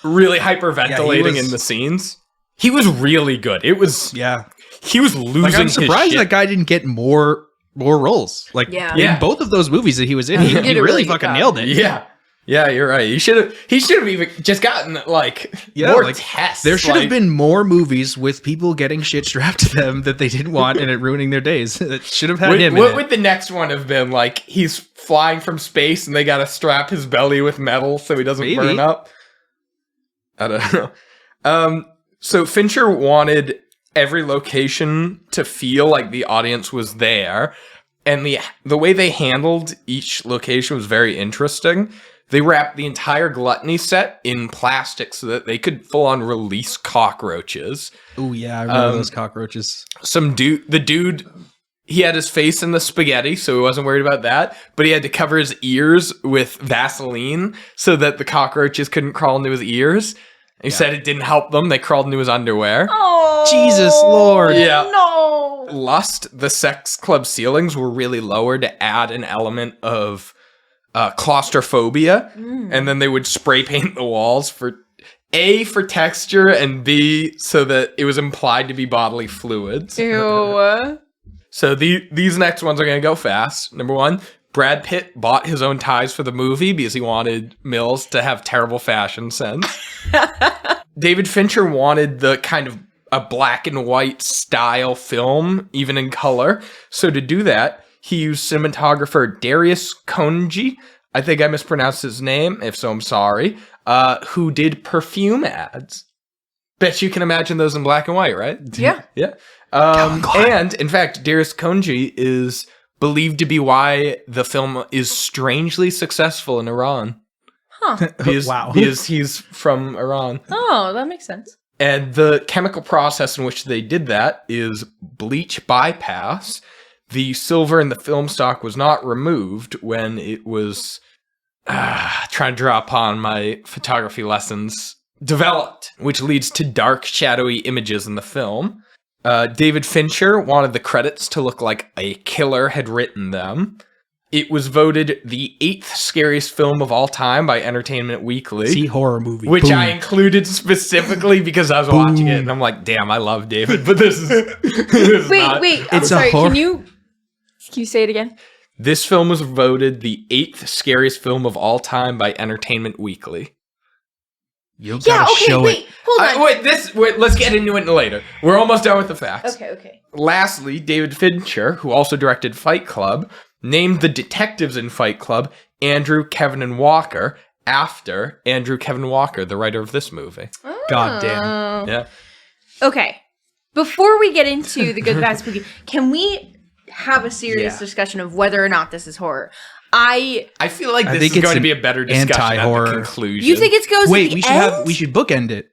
really hyperventilating in the scenes. He was really good. He was losing Like, I'm his surprised shit. that guy didn't get more roles. Like, Yeah. in both of those movies that he was in, he did a really really good fucking job. nailed it. Yeah, you're right. He should have even just gotten like more like, tests. There should like- have been more movies with people getting shit strapped to them that they didn't want and it ruining their days. That should have had him in What it. would the next one have been? Like he's flying from space and they gotta strap his belly with metal so he doesn't Maybe. burn up. I don't know. So Fincher wanted every location to feel like the audience was there, and the way they handled each location was very interesting. They wrapped the entire gluttony set in plastic so that they could full on release cockroaches. Oh yeah, I remember those cockroaches. The dude, he had his face in the spaghetti, so he wasn't worried about that. But he had to cover his ears with Vaseline so that the cockroaches couldn't crawl into his ears. He said it didn't help them. They crawled into his underwear. Oh, Jesus Lord. Yeah. No. Lust, the sex club ceilings were really lower to add an element of claustrophobia. And then they would spray paint the walls for texture and B, so that it was implied to be bodily fluids. Ew. So these next ones are going to go fast. Number 1, Brad Pitt bought his own ties for the movie because he wanted Mills to have terrible fashion sense. David Fincher wanted the kind of a black and white style film, even in color. So to do that, he used cinematographer Darius Konji. I think I mispronounced his name. If so, I'm sorry. Who did perfume ads. Bet you can imagine those in black and white, right? Yeah. Yeah. And in fact, Darius Konji is believed to be why the film is strangely successful in Iran. Huh. Wow. Because he's from Iran. Oh, that makes sense. And the chemical process in which they did that is bleach bypass. The silver in the film stock was not removed when it was trying to draw upon my photography lessons developed, which leads to dark, shadowy images in the film. David Fincher wanted the credits to look like a killer had written them. It was voted the 8th scariest film of all time by Entertainment Weekly. See, horror movie. Which Boom. I included specifically because I was watching it and I'm like, damn, I love David, but this is, Wait. I'm It's a sorry. horror- Can you say it again? This film was voted the 8th scariest film of all time by Entertainment Weekly. You Yeah. gotta Okay. show Wait. it. Hold on. Wait, let's get into it later. We're almost done with the facts. Okay. Lastly, David Fincher, who also directed Fight Club, named the detectives in Fight Club Andrew, Kevin, and Walker after Andrew Kevin Walker, the writer of this movie. God damn. Yeah. Okay. Before we get into the good, bad, spooky, can we have a serious Yeah. discussion of whether or not this is horror? I feel like this think is it's going to an be a better discussion at the anti-horror. conclusion. you think it goes Wait, at the we should end? we should bookend it.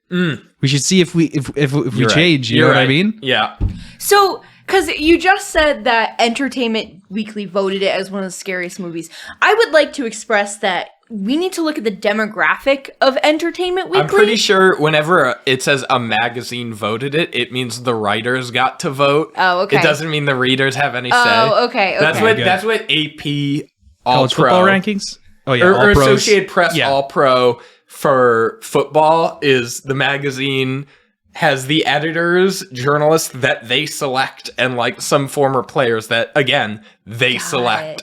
We should see if we You're right. change. You You're know what I right. mean? Yeah. So, because you just said that Entertainment Weekly voted it as one of the scariest movies, I would like to express that we need to look at the demographic of Entertainment Weekly. I'm pretty sure whenever it says a magazine voted it, it means the writers got to vote. Oh, okay. It doesn't mean the readers have any say. Oh, okay. That's what AP All College Pro football rankings. Oh yeah, or All Pros. Associated Press All Pro for football is the magazine has the editors, journalists that they select, and like some former players that again they select.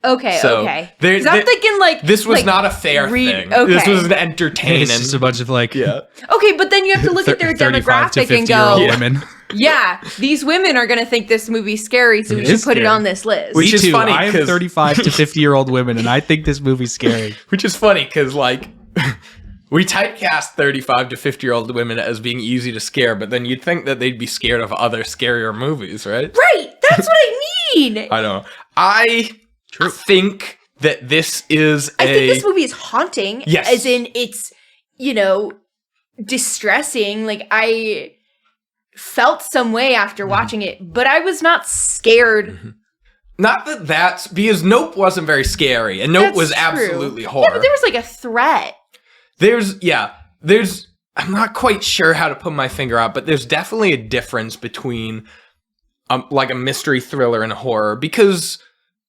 Okay, So, okay. there- 'Cause I'm thinking like This was like, not a fair thing. okay. This was an entertainment. It's just a bunch of like Okay, but then you have to look at their 35 to demographic and 50-year-old go, women. yeah, these women are going to think this movie's scary, so we It should is put it scary. on this list. Which Me is too. funny, I am 'cause- 35 to 50-year-old women, and I think this movie's scary. Which is funny because, like, we typecast 35 to 50-year-old women as being easy to scare, but then you'd think that they'd be scared of other scarier movies, right? Right, that's what I mean. I don't know. I think that this is I think this movie is haunting. Yes. As in, it's, distressing. Like, I felt some way after watching it, but I was not scared. Not that that's... Because Nope wasn't very scary, and Nope That's was true. absolutely Yeah, horror. but there was like a threat. There's... I'm not quite sure how to put my finger out, but there's definitely a difference between, like, a mystery thriller and horror, because...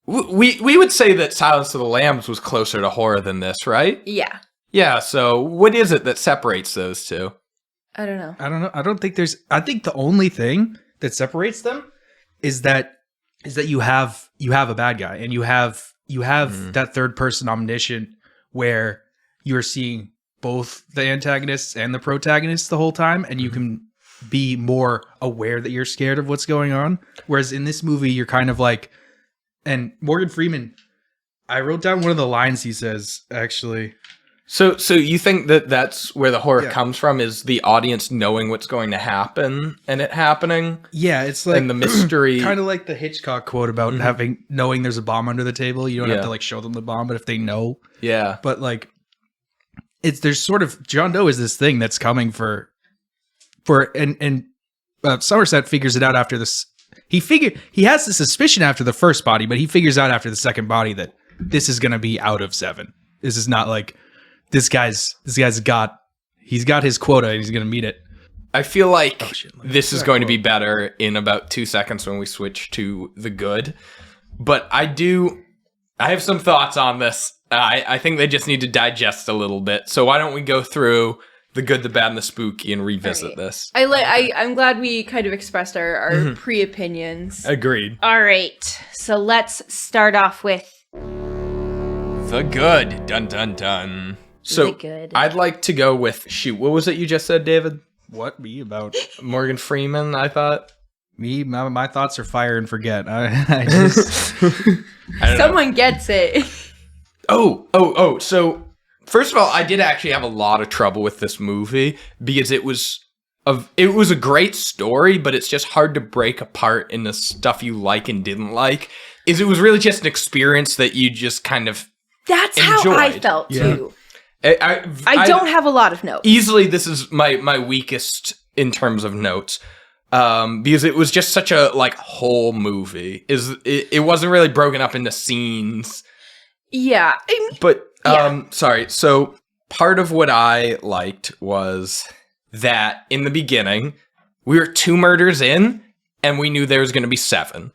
We would say that Silence of the Lambs was closer to horror than this, right? Yeah. Yeah, so what is it that separates those two? I don't know. I don't know. I don't think there's. I think the only thing that separates them is that you have a bad guy, and you have that third person omniscient where you're seeing both the antagonists and the protagonists the whole time, and you can be more aware that you're scared of what's going on. Whereas in this movie, you're kind of like. And Morgan Freeman, I wrote down one of the lines he says, actually. So you think that that's where the horror Yeah. comes from, is the audience knowing what's going to happen and it happening? Yeah, it's like And the mystery... kind of like the Hitchcock quote about knowing there's a bomb under the table. You don't have to like show them the bomb, but if they know. Yeah. But like, there's sort of, John Doe is this thing that's coming and Somerset figures it out after this. He has the suspicion after the first body, but he figures out after the second body that this is going to be out of 7. This is not like he's got his quota and he's going to meet it. I feel like shit, like, this is going to be better in about 2 seconds when we switch to the good. But I have some thoughts on this. I think they just need to digest a little bit. So why don't we go through the good, the bad, and the spooky and revisit this? I'm glad we kind of expressed our pre-opinions. Agreed. All right, so let's start off with The good. Dun, dun, dun. So The good. I'd like to go with, what was it you just said, David? What me about Morgan Freeman, I thought. me? My thoughts are fire and forget. I just I don't know. someone gets it. Oh. So, first of all, I did actually have a lot of trouble with this movie because it was a great story, but it's just hard to break apart in the stuff you like and didn't like. It was really just an experience that you just kind of That's how I enjoyed. felt too. I don't have a lot of notes. Easily, this is my weakest in terms of notes. Because it was just such a whole movie. It wasn't really broken up into scenes. Yeah. But Yeah. sorry. So part of what I liked was that in the beginning, we were 2 murders in, and we knew there was going to be 7.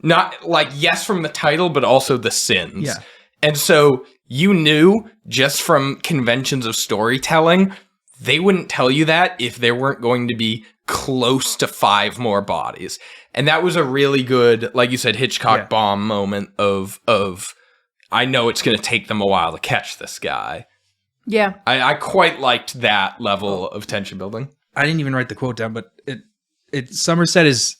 Not yes from the title, but also the sins. Yeah. And so you knew just from conventions of storytelling, they wouldn't tell you that if there weren't going to be close to 5 more bodies. And that was a really good, like you said, Hitchcock bomb moment of I know it's going to take them a while to catch this guy. Yeah. I quite liked that level of tension building. I didn't even write the quote down, but Somerset is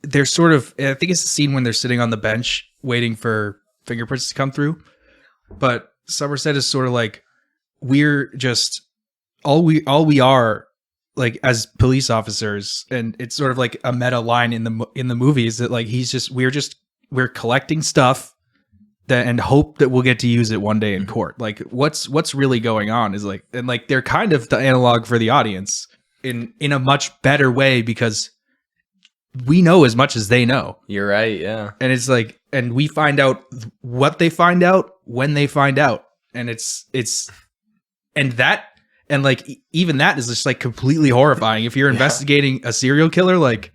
they're sort of, I think it's the scene when they're sitting on the bench waiting for fingerprints to come through. But Somerset is sort of like, we're just all we are like as police officers, and it's sort of like a meta line in the movie is that like we're collecting stuff that and hope that we'll get to use it one day in court. Like what's really going on is like, and like they're kind of the analog for the audience in a much better way because we know as much as they know. You're right, yeah. And it's like, and we find out what they find out when they find out. and even that is just like completely horrifying. If you're investigating a serial killer, like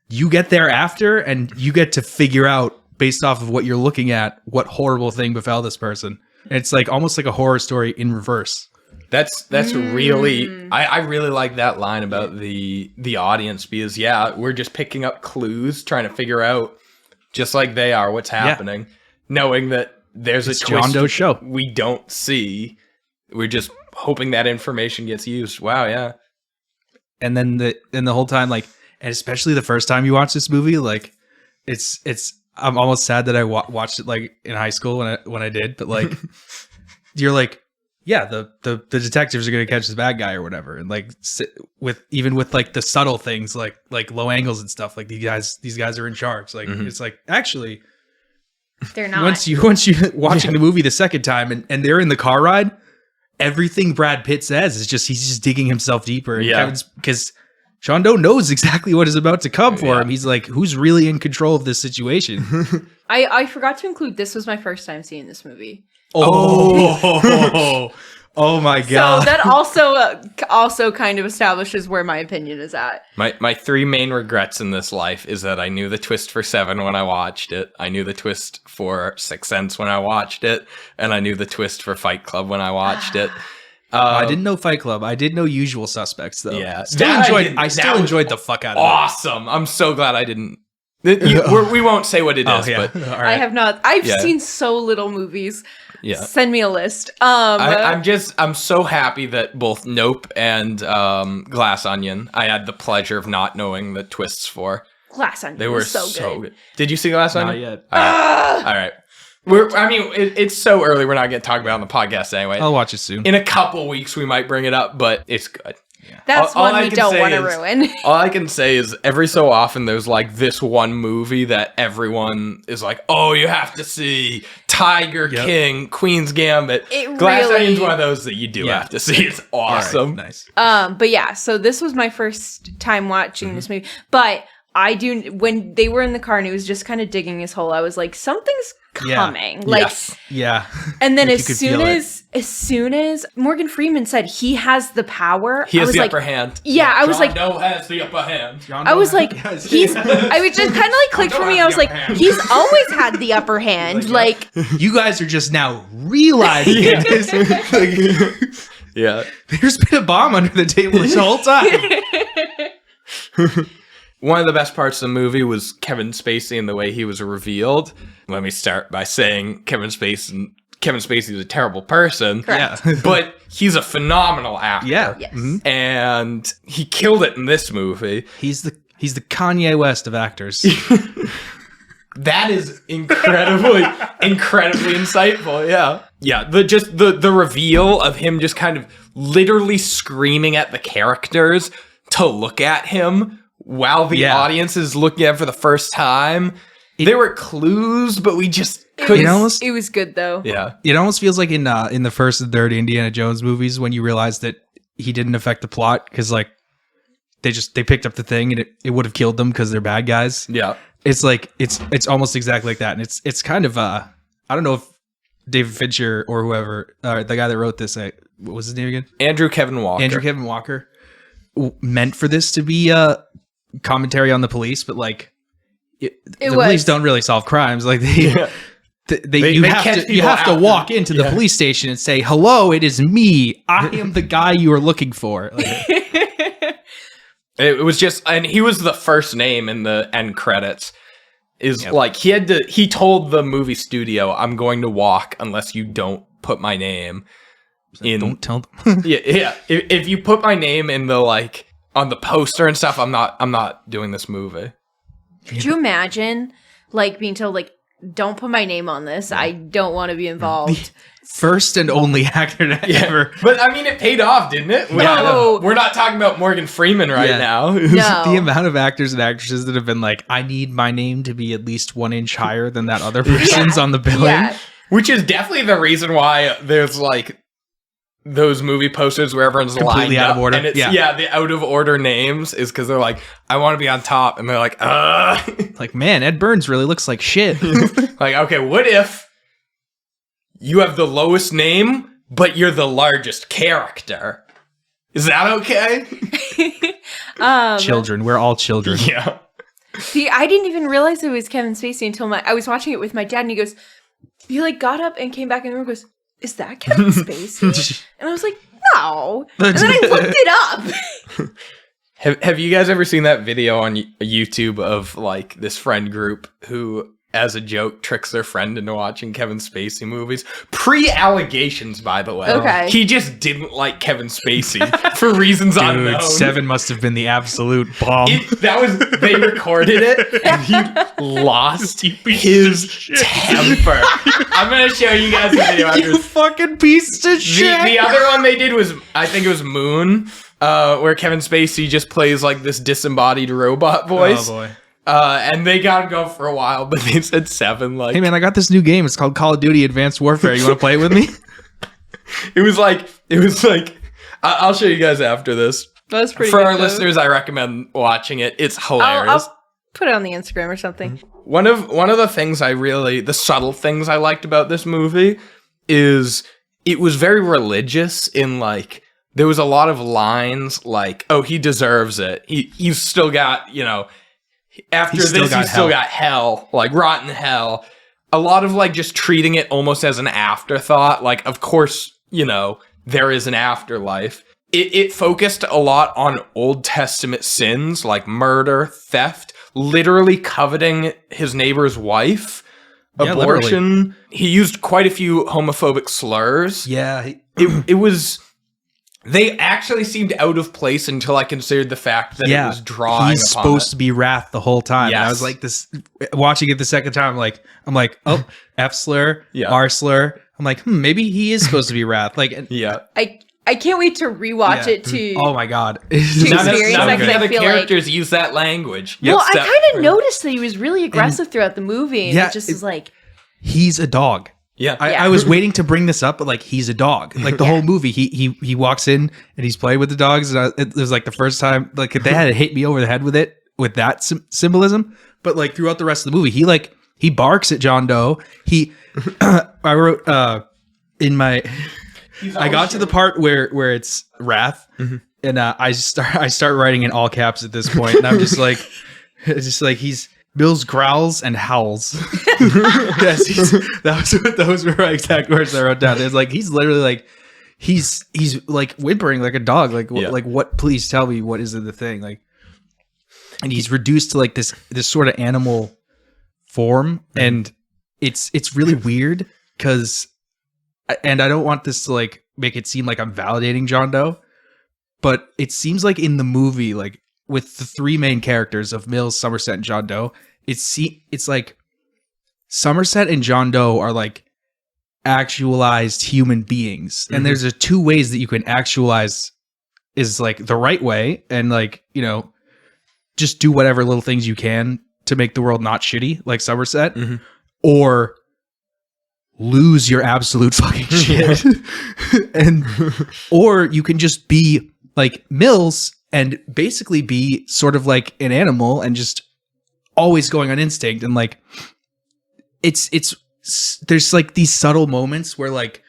you get there after and you get to figure out based off of what you're looking at what horrible thing befell this person. And it's like almost like a horror story in reverse. That's really I really like that line about the audience, because we're just picking up clues, trying to figure out, just like they are, what's happening, knowing that there's a John twist Doe show we don't see. We're just hoping that information gets used. Wow, yeah. And then the whole time, like, and especially the first time you watch this movie, like, it's I'm almost sad that I watched it like in high school when I did, but like, you're like, yeah, the detectives are gonna catch the bad guy or whatever, and like with like the subtle things like low angles and stuff, like these guys are in charge. Like it's like actually they're not. Once you watching the movie the second time and they're in the car ride, everything Brad Pitt says is just he's just digging himself deeper. And because Sean Doe knows exactly what is about to come for him. He's like, who's really in control of this situation? I forgot to include, this was my first time seeing this movie. Oh my god! So that also kind of establishes where my opinion is at. My three main regrets in this life is that I knew the twist for Seven when I watched it. I knew the twist for Sixth Sense when I watched it, and I knew the twist for Fight Club when I watched it. I didn't know Fight Club. I did know Usual Suspects though. Yeah, I still enjoyed the fuck out of it. Awesome! I'm so glad I didn't. We won't say what it is, but right. I have not. I've seen so little movies. Yeah. Send me a list. I'm so happy that both Nope and Glass Onion, I had the pleasure of not knowing the twists for. Glass Onion. They were so good. Did you see Glass Onion? Not yet. All right. It's so early. We're not going to talk about it on the podcast anyway. I'll watch it soon. In a couple weeks, we might bring it up, but it's good. Yeah. That's one we don't want to ruin. All I can say is every so often there's like this one movie that everyone is like, oh, you have to see Tiger King, Queen's Gambit. Glass Onion's one of those that you do have to see. It's awesome. Right, nice. But yeah, so this was my first time watching this movie. But when they were in the car and he was just kind of digging his hole, I was like, something's coming. Like, yeah. And then as soon as Morgan Freeman said he has the power, he has the upper hand. Yeah, I was like, John Doe has the upper hand. I was like, I was just kind of like clicked for me. I was like, he's always had the upper hand. Like, you guys are just now realizing it. Yeah, there's been a bomb under the table this whole time. One of the best parts of the movie was Kevin Spacey and the way he was revealed. Let me start by saying Kevin Spacey is a terrible person. Correct. Yeah. But he's a phenomenal actor. Yeah. Yes. Mm-hmm. And he killed it in this movie. He's the Kanye West of actors. That is incredibly insightful. Yeah. Yeah. The reveal of him just kind of literally screaming at the characters to look at him while the audience is looking at it for the first time. There were clues, but we just couldn't. It was good though. Yeah. It almost feels like in the first and third Indiana Jones movies when you realize that he didn't affect the plot because like they picked up the thing and it would have killed them because they're bad guys. Yeah. It's like it's almost exactly like that, and it's kind of I don't know if David Fincher or whoever the guy that wrote this what was his name again? Andrew Kevin Walker meant for this to be a commentary on the police, but like the police don't really solve crimes. Like you have to walk into the police station and say, "Hello, it is me. I am the guy you are looking for." Like, it was just, and he was the first name in the end credits. Like he told the movie studio, "I'm going to walk unless you don't put my name in." Don't tell them. yeah. If you put my name in the like on the poster and stuff, I'm not doing this movie. Could you imagine like being told like, don't put my name on this. I don't want to be involved. First and only actor to ever. But I mean, it paid off, didn't it? No. We're not talking about Morgan Freeman now. No. The amount of actors and actresses that have been like, I need my name to be at least 1 inch higher than that other person's on the billing. Yeah. Which is definitely the reason why there's like those movie posters where everyone's completely lined out up, of order. and it's the out of order names is because they're like, I want to be on top, and they're like, like, man, Ed Burns really looks like shit. like, okay, what if you have the lowest name, but you're the largest character. Is that okay? Children. We're all children. Yeah. See, I didn't even realize it was Kevin Spacey until I was watching it with my dad, and he goes, he like got up and came back in the room and goes, is that Kevin Spacey? And I was like, no. And then I looked it up. Have you guys ever seen that video on YouTube of like this friend group who, as a joke, tricks their friend into watching Kevin Spacey movies? Pre-allegations, by the way. Okay. He just didn't like Kevin Spacey for reasons unknown. Dude, 7 must have been the absolute bomb. They recorded it, and he lost his temper. I'm gonna show you guys the video after You this. fucking piece of shit. The other one they did was, I think it was Moon, where Kevin Spacey just plays like this disembodied robot voice. Oh boy. And they got him going for a while, but they said 7. Like, Hey man, I got this new game. It's called Call of Duty Advanced Warfare. You want to play it with me? it was like, I'll show you guys after this. That's pretty For good, our though. listeners, I recommend watching it. It's hilarious. I'll put it on the Instagram or something. One of the things the subtle things I liked about this movie is it was very religious in like, there was a lot of lines like, oh, he deserves it. He's still got, after He's still this, he's still got hell, like rotten hell. A lot of like just treating it almost as an afterthought. Like, of course, there is an afterlife. It focused a lot on Old Testament sins like murder, theft, literally coveting his neighbor's wife, Yeah, abortion. literally. He used quite a few homophobic slurs. Yeah. It was. They actually seemed out of place until I considered the fact that it was drawing. He's upon supposed it. to be Wrath the whole time. Yes. And I was like this, watching it the second time. I'm like, oh, F slur, Yeah. R slur. I'm like, maybe he is supposed to be Wrath. Like, Yeah. I can't wait to rewatch yeah. it to. Oh my god. None of, experience none that, of 'cause the I other feel like- characters use that language. Well, I Except kind for- of noticed that he was really aggressive throughout the movie, and Yeah, it just was like, He's a dog. Yeah. I was waiting to bring this up, but like he's a dog. Like the whole movie, he walks in and he's playing with the dogs. And it was like the first time, like they had to hit me over the head with that symbolism. But like throughout the rest of the movie, he barks at John Doe. I wrote in my, I got to the part where it's Wrath, and I start writing in all caps at this point, and I'm just like, Mills growls and howls. Yes, those were my exact words I wrote down. It's like he's literally like he's like whimpering like a dog. Like like what? Please tell me what is the thing? Like, and he's reduced to like this sort of animal form, and it's really weird because, and I don't want this to like make it seem like I'm validating John Doe, but it seems like in the movie, like, with the 3 main characters of Mills, Somerset, and John Doe, it's like Somerset and John Doe are like actualized human beings. And there's 2 ways that you can actualize is like the right way and like, just do whatever little things you can to make the world not shitty, like Somerset, or lose your absolute fucking shit. Or you can just be like Mills and basically be sort of like an animal and just always going on instinct. And like, there's like these subtle moments where like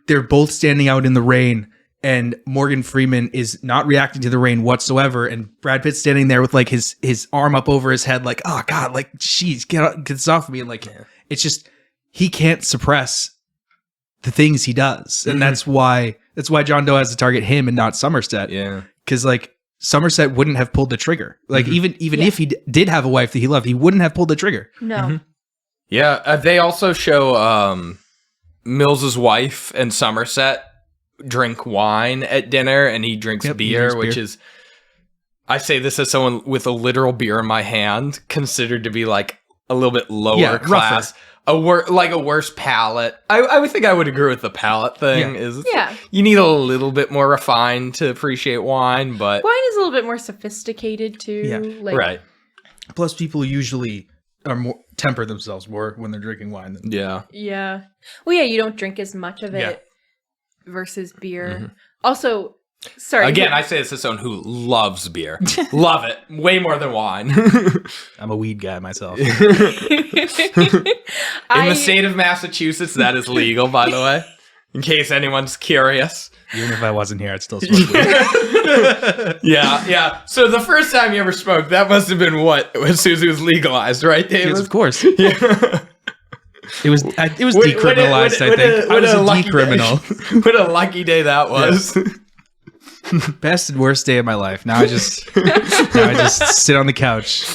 they're both standing out in the rain and Morgan Freeman is not reacting to the rain whatsoever. And Brad Pitt's standing there with like his arm up over his head, like, oh God, like, jeez, get this off of me. And like, it's just, he can't suppress the things he does. And that's why John Doe has to target him and not Somerset. Yeah. Cause like Somerset wouldn't have pulled the trigger. Like even if he did have a wife that he loved, he wouldn't have pulled the trigger. no. Yeah. They also show Mills's wife and Somerset drink wine at dinner, and he drinks beer, which is, I say this as someone with a literal beer in my hand, considered to be like a little bit lower class. Rougher. A worse palate. I would think I would agree with the palate thing. Yeah. You need a little bit more refined to appreciate wine, but Wine is a little bit more sophisticated too. Yeah. Like, right. Plus people usually are more temper themselves more when they're drinking wine than Yeah. Yeah. Well, yeah, you don't drink as much of it versus beer. Also, Sorry. Again, I say this as someone who loves beer. Love it. Way more than wine. I'm a weed guy myself. In the state of Massachusetts, that is legal, by the way. In case anyone's curious. Even if I wasn't here, I'd still smoke weed. Yeah. So the first time you ever smoked, that must have been what? As soon as it was legalized, right, David? Yes, of course. Yeah. It was decriminalized, I think. I was a decriminal. What a lucky day that was. Yeah. Best and worst day of my life. Now I just sit on the couch.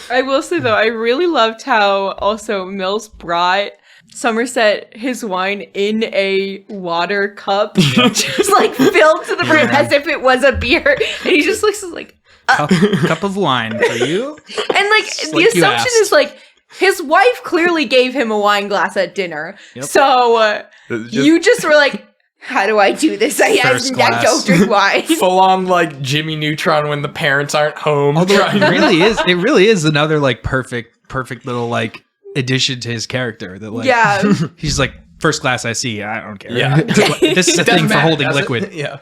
I will say though, I really loved how also Mills brought Somerset his wine in a water cup, just like filled to the brim as if it was a beer, and he just looks like cup of wine for you. And like the assumption is like his wife clearly gave him a wine glass at dinner, so you just were like, how do I do this? I don't drink wine. Full on like Jimmy Neutron when the parents aren't home. Although it really is another like perfect little like addition to his character that like he's like first class I see. I don't care. Yeah. This is a thing for holding liquid. Yeah.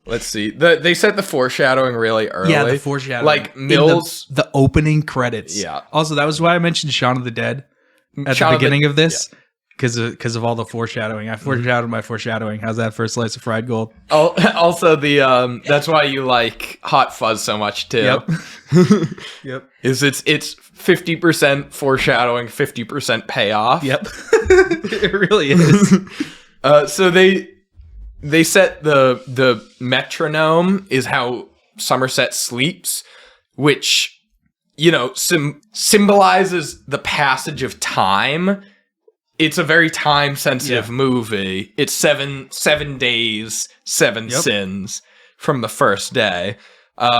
Let's see. They set the foreshadowing really early. Yeah, the foreshadowing. Like Mills the opening credits. Yeah. Also, that was why I mentioned Shaun of the Dead at the beginning of this. Yeah. Because of all the foreshadowing. I foreshadowed my foreshadowing. How's that for a slice of fried gold? Oh, also the that's why you like Hot Fuzz so much too. Yep. Is it's 50% foreshadowing, 50% payoff. Yep. It really is. So they set the metronome is how Somerset sleeps, which symbolizes the passage of time. It's a very time-sensitive movie. It's 7 days, 7 sins from the first day.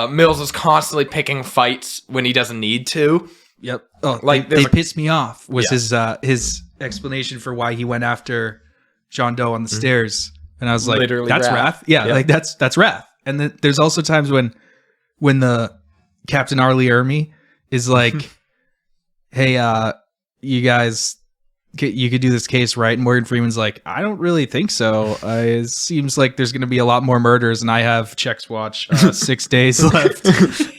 Mills is constantly picking fights when he doesn't need to. Yep. Oh, like they pissed me off. Was his explanation for why he went after John Doe on the stairs, and I was like, literally "That's wrath." Yeah, like that's wrath. And then there's also times when the Captain Arlie Ermy is like, "Hey, you guys." You could do this case, right? And Morgan Freeman's like, I don't really think so. It seems like there's going to be a lot more murders, and I have checks watch 6 days left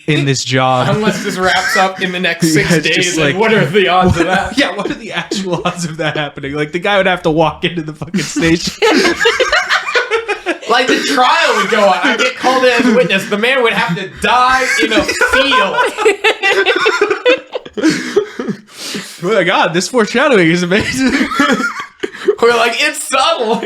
in this job. Unless this wraps up in the next 6 days, like, what are the odds of that? Yeah, what are the actual odds of that happening? Like, the guy would have to walk into the fucking station. Like, the trial would go on. I get called in as a witness. The man would have to die in a field. Oh my god, this foreshadowing is amazing. We're like, it's subtle.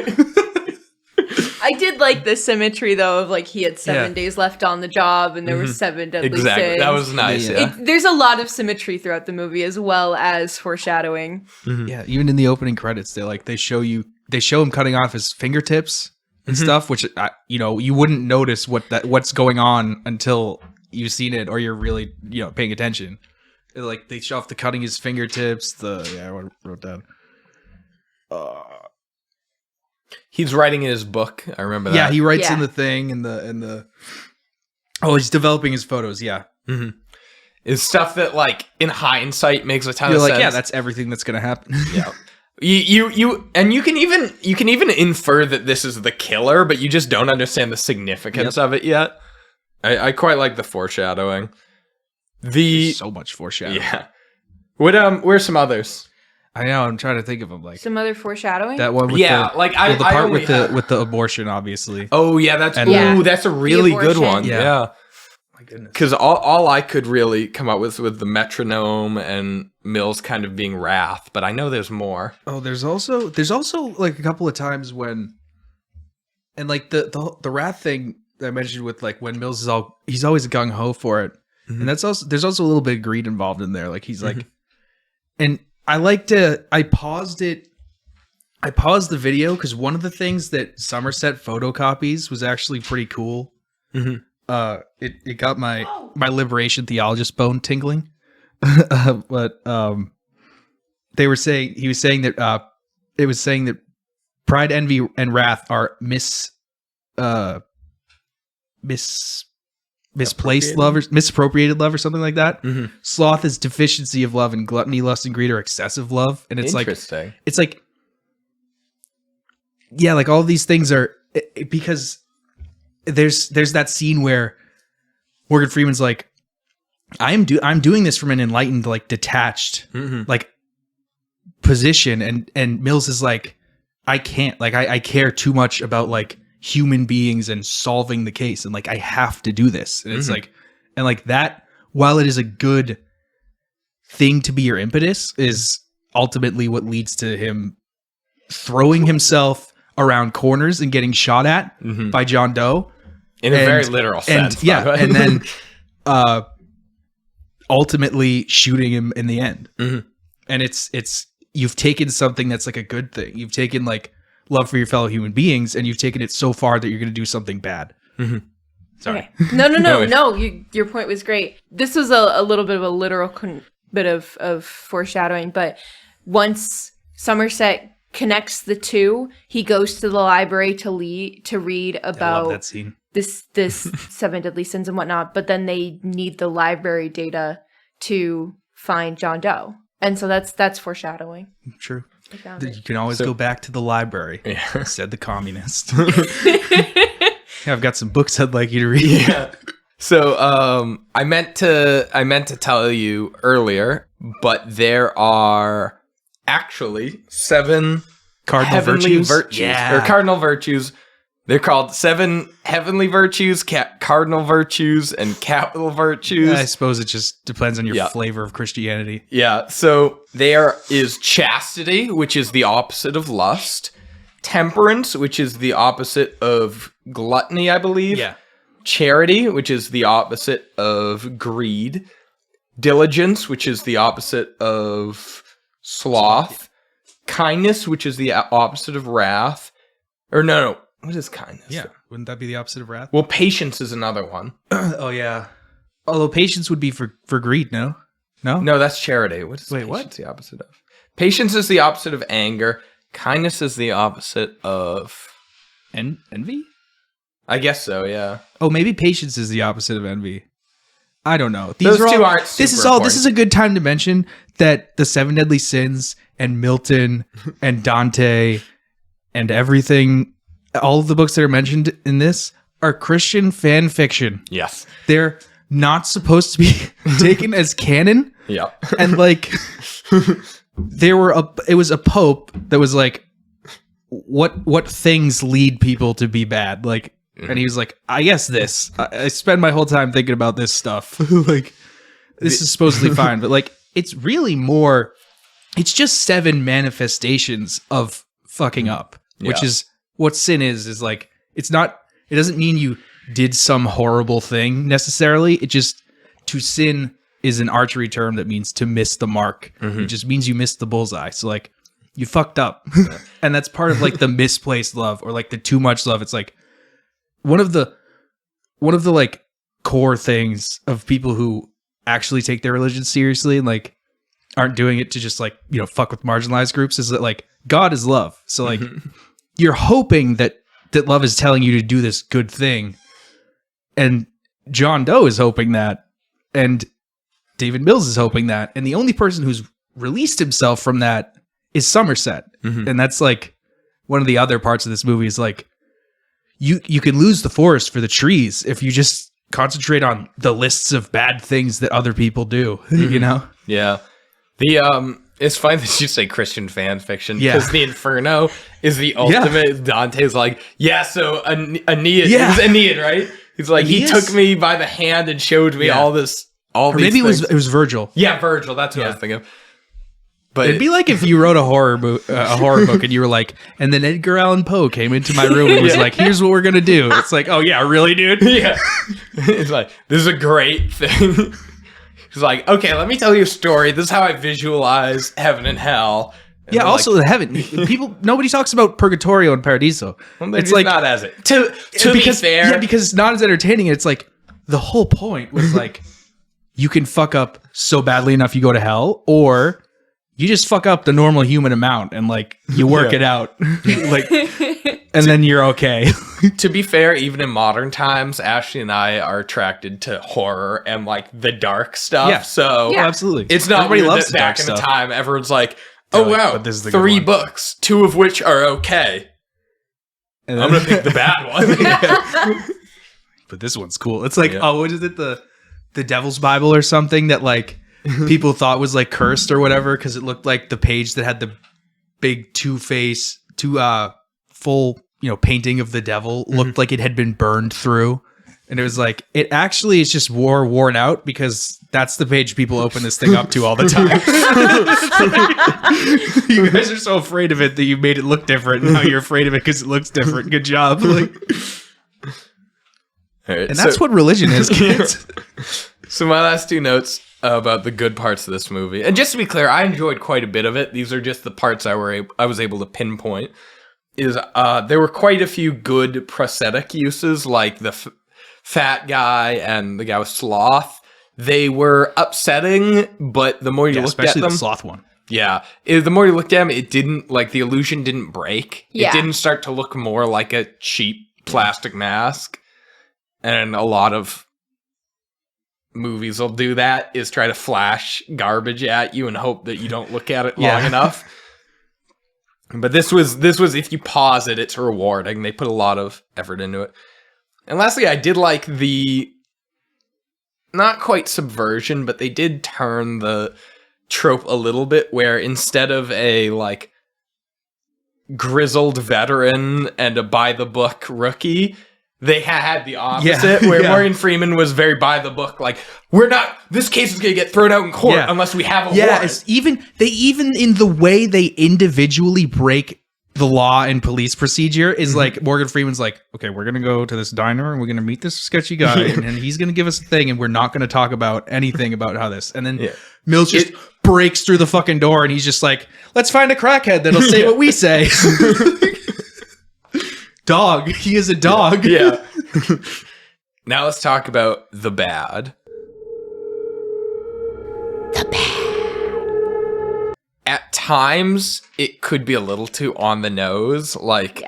I did like the symmetry though of like he had 7 days left on the job and there were 7 deadly sins. That was nice. There's a lot of symmetry throughout the movie as well as foreshadowing. Yeah, even in the opening credits, they show him cutting off his fingertips and stuff, which you wouldn't notice what's going on until you've seen it or you're really paying attention. Like they show off the cutting his fingertips. I wrote down. He's writing in his book. I remember that. Yeah, he writes in the thing and the. Oh, he's developing his photos. Yeah, It's stuff that, like, in hindsight, makes a ton of sense. Yeah, that's everything that's gonna happen. Yeah. You can even infer that this is the killer, but you just don't understand the significance of it yet. I quite like the foreshadowing. There's so much foreshadowing. Yeah. Where's some others? I know. I'm trying to think of them. Like some other foreshadowing. That one. With the part with the abortion, obviously. Oh yeah, that's a really good one. Yeah. My goodness. Because all I could really come up with the metronome and Mills kind of being wrath, but I know there's more. Oh, there's also like a couple of times when, and like the wrath thing that I mentioned with like when Mills he's always gung ho for it. And there's also a little bit of greed involved in there. Like he's like, and I paused the video because one of the things that Somerset photocopies was actually pretty cool. It got my liberation theologist bone tingling. But he was saying that it was saying that pride, envy, and wrath are misplaced love or misappropriated love or something like that. Sloth is deficiency of love, and gluttony, lust, and greed are excessive love. And it's interesting. It's like, yeah, like all these things are because there's that scene where Morgan Freeman's like, I'm doing this from an enlightened, like detached, like position, and Mills is like, I can't, like I care too much about like human beings and solving the case, and like I have to do this, and it's like, and like that, while it is a good thing to be your impetus, is ultimately what leads to him throwing himself around corners and getting shot at by John Doe in a very literal sense. And, yeah, and then ultimately shooting him in the end. And it's you've taken something that's like a good thing. You've taken like love for your fellow human beings, and you've taken it so far that you're going to do something bad. Sorry. Okay. No. Your point was great. This was a little bit of a literal bit of foreshadowing, but once Somerset connects the two, he goes to the library to read about I love that scene. this 7 deadly sins and whatnot, but then they need the library data to find John Doe. And so that's foreshadowing. True. You can always go back to the library, said the communist. Yeah, I've got some books I'd like you to read. Yeah. So I meant to tell you earlier, but there are actually 7 Cardinal heavenly virtues? Yeah. or cardinal virtues. They're called 7 heavenly virtues, cardinal virtues, and capital virtues. I suppose it just depends on your flavor of Christianity. Yeah. So there is chastity, which is the opposite of lust. Temperance, which is the opposite of gluttony, I believe. Yeah. Charity, which is the opposite of greed. Diligence, which is the opposite of sloth. Kindness, which is the opposite of wrath. Or no. What is kindness? Yeah. Wouldn't that be the opposite of wrath? Well, patience is another one. Oh, yeah. Although patience would be for greed, no? No? No, that's charity. What is patience the opposite of? Patience is the opposite of anger. Kindness is the opposite of... Envy? I guess so, yeah. Oh, maybe patience is the opposite of envy. I don't know. Those two aren't super important. This is a good time to mention that the 7 deadly sins and Milton and Dante and everything, all of the books that are mentioned in this are Christian fan fiction. Yes. They're not supposed to be taken as canon. Yeah. And like it was a pope that was like, what things lead people to be bad? Like, and he was like, I guess this. I spend my whole time thinking about this stuff. Like, this is supposedly fine, but like, it's really more. It's just 7 manifestations of fucking up, which is what sin is. Is like, it's not. It doesn't mean you did some horrible thing necessarily. It just, to sin is an archery term that means to miss the mark. It just means you missed the bullseye. So like, you fucked up, and that's part of like the misplaced love or like the too much love. It's like one of the like core things of people who actually take their religion seriously and like aren't doing it to just like, you know, fuck with marginalized groups, is that like God is love. So like you're hoping that love is telling you to do this good thing, and John Doe is hoping that, and David Mills is hoping that, and the only person who's released himself from that is Somerset. And that's like one of the other parts of this movie is like, you can lose the forest for the trees if you just concentrate on the lists of bad things that other people do, you know? Yeah. It's funny that you say Christian fan fiction, because the Inferno is the ultimate. Dante's like, so Aeneid, it was Aeneid, right? He's like, Aeneas? He took me by the hand and showed me all this, or these maybe things. it was Virgil. Yeah, Virgil. That's what I was thinking of. But it'd be like if you wrote a horror book and you were like, and then Edgar Allan Poe came into my room and was like, here's what we're going to do. It's like, oh yeah, really, dude? Yeah. It's like, this is a great thing. He's like, okay, let me tell you a story. This is how I visualize heaven and hell. And yeah, also like, heaven. Nobody talks about Purgatorio and Paradiso. Well, it's like not as it. To be fair. Yeah, because it's not as entertaining. It's like, the whole point was like, you can fuck up so badly enough you go to hell, or you just fuck up the normal human amount and like you work it out, like, and then you're okay. To be fair, even in modern times, Ashley and I are attracted to horror and like the dark stuff. Yeah. So absolutely, it's not everybody loves that back in the time. Everyone's like, oh wow, this is the 3 books, 2 of which are okay. And I'm gonna pick the bad one. but this one's cool. It's like, oh, what is it? The Devil's Bible or something that like people thought was like cursed or whatever because it looked like the page that had the big full painting of the devil looked like it had been burned through. And it was like, it actually is just worn out because that's the page people open this thing up to all the time. You guys are so afraid of it that you made it look different. Now you're afraid of it because it looks different. Good job. Like, right, and that's what religion is, kids. So my last two notes about the good parts of this movie. And just to be clear, I enjoyed quite a bit of it. These are just the parts I was able to pinpoint. Is there were quite a few good prosthetic uses, like the fat guy and the guy with sloth. They were upsetting, but the more you looked at them, especially the sloth one. Yeah, the more you looked at them, it didn't like the illusion didn't break. Yeah. It didn't start to look more like a cheap plastic mask. And a lot of movies will do that, is try to flash garbage at you and hope that you don't look at it long enough. But this was if you pause it, it's rewarding. They put a lot of effort into it. And lastly, I did like the not quite subversion, but they did turn the trope a little bit where instead of a like grizzled veteran and a by the book rookie, they had the opposite, where Morgan Freeman was very by the book. Like, this case is going to get thrown out in court unless we have a warrant. It's even in the way they individually break the law and police procedure is like Morgan Freeman's like, okay, we're going to go to this diner and we're going to meet this sketchy guy and he's going to give us a thing and we're not going to talk about anything about how this. And then Mills just breaks through the fucking door and he's just like, let's find a crackhead that'll say what we say. Dog. He is a dog. Yeah. Now let's talk about the bad. The bad. At times, it could be a little too on the nose. Like,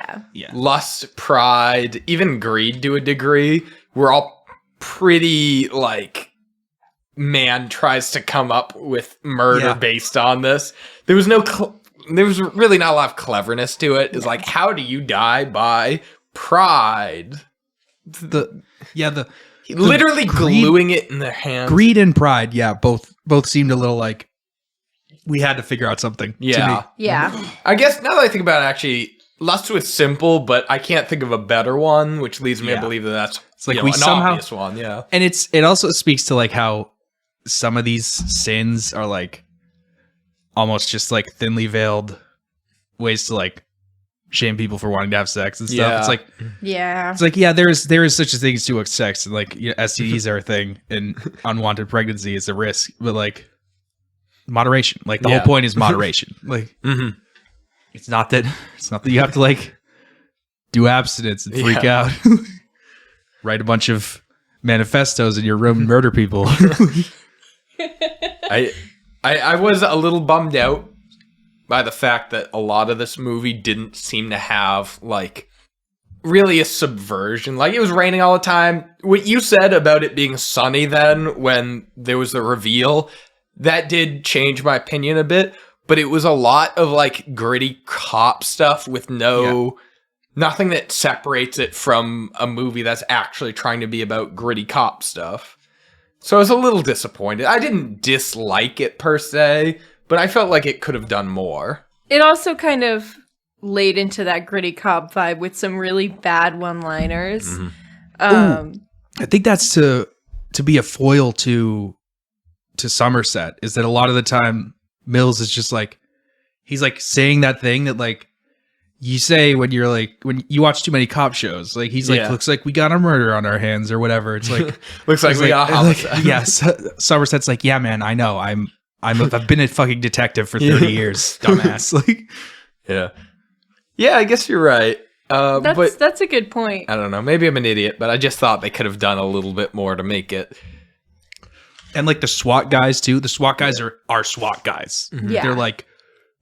lust, pride, even greed to a degree. We're all pretty, like, man tries to come up with murder based on this. There was there was really not a lot of cleverness to it. It's like, how do you die by pride? Literally gluing it in their hands. Greed and pride, both seemed a little like we had to figure out something. Yeah. To me. Yeah. I guess now that I think about it, actually, lust was simple, but I can't think of a better one, which leads me to believe that that's it's like an obvious one. Yeah. And it also speaks to like how some of these sins are like almost just like thinly veiled ways to like shame people for wanting to have sex and stuff. Yeah. It's like, there is such a thing as too much sex, and like STDs are a thing, and unwanted pregnancy is a risk, but like moderation, like the whole point is moderation. Like, it's not that you have to like do abstinence and freak out, write a bunch of manifestos in your room and murder people. I was a little bummed out by the fact that a lot of this movie didn't seem to have like really a subversion. Like, it was raining all the time. What you said about it being sunny then when there was the reveal, that did change my opinion a bit, but it was a lot of like gritty cop stuff with nothing that separates it from a movie that's actually trying to be about gritty cop stuff. So I was a little disappointed. I didn't dislike it per se, but I felt like it could have done more. It also kind of laid into that gritty cop vibe with some really bad one-liners. I think that's to be a foil to Somerset, is that a lot of the time Mills is just like, he's like saying that thing that like you say when you're like, when you watch too many cop shows, like he's like, looks like we got a murder on our hands or whatever. It's like, looks like we got a homicide. Somerset's like, yeah, man, I know. I've been a fucking detective for 30 years, dumbass. Like, yeah, I guess you're right. But that's a good point. I don't know. Maybe I'm an idiot, but I just thought they could have done a little bit more to make it. And like the SWAT guys too. The SWAT guys are SWAT guys. Yeah. They're like,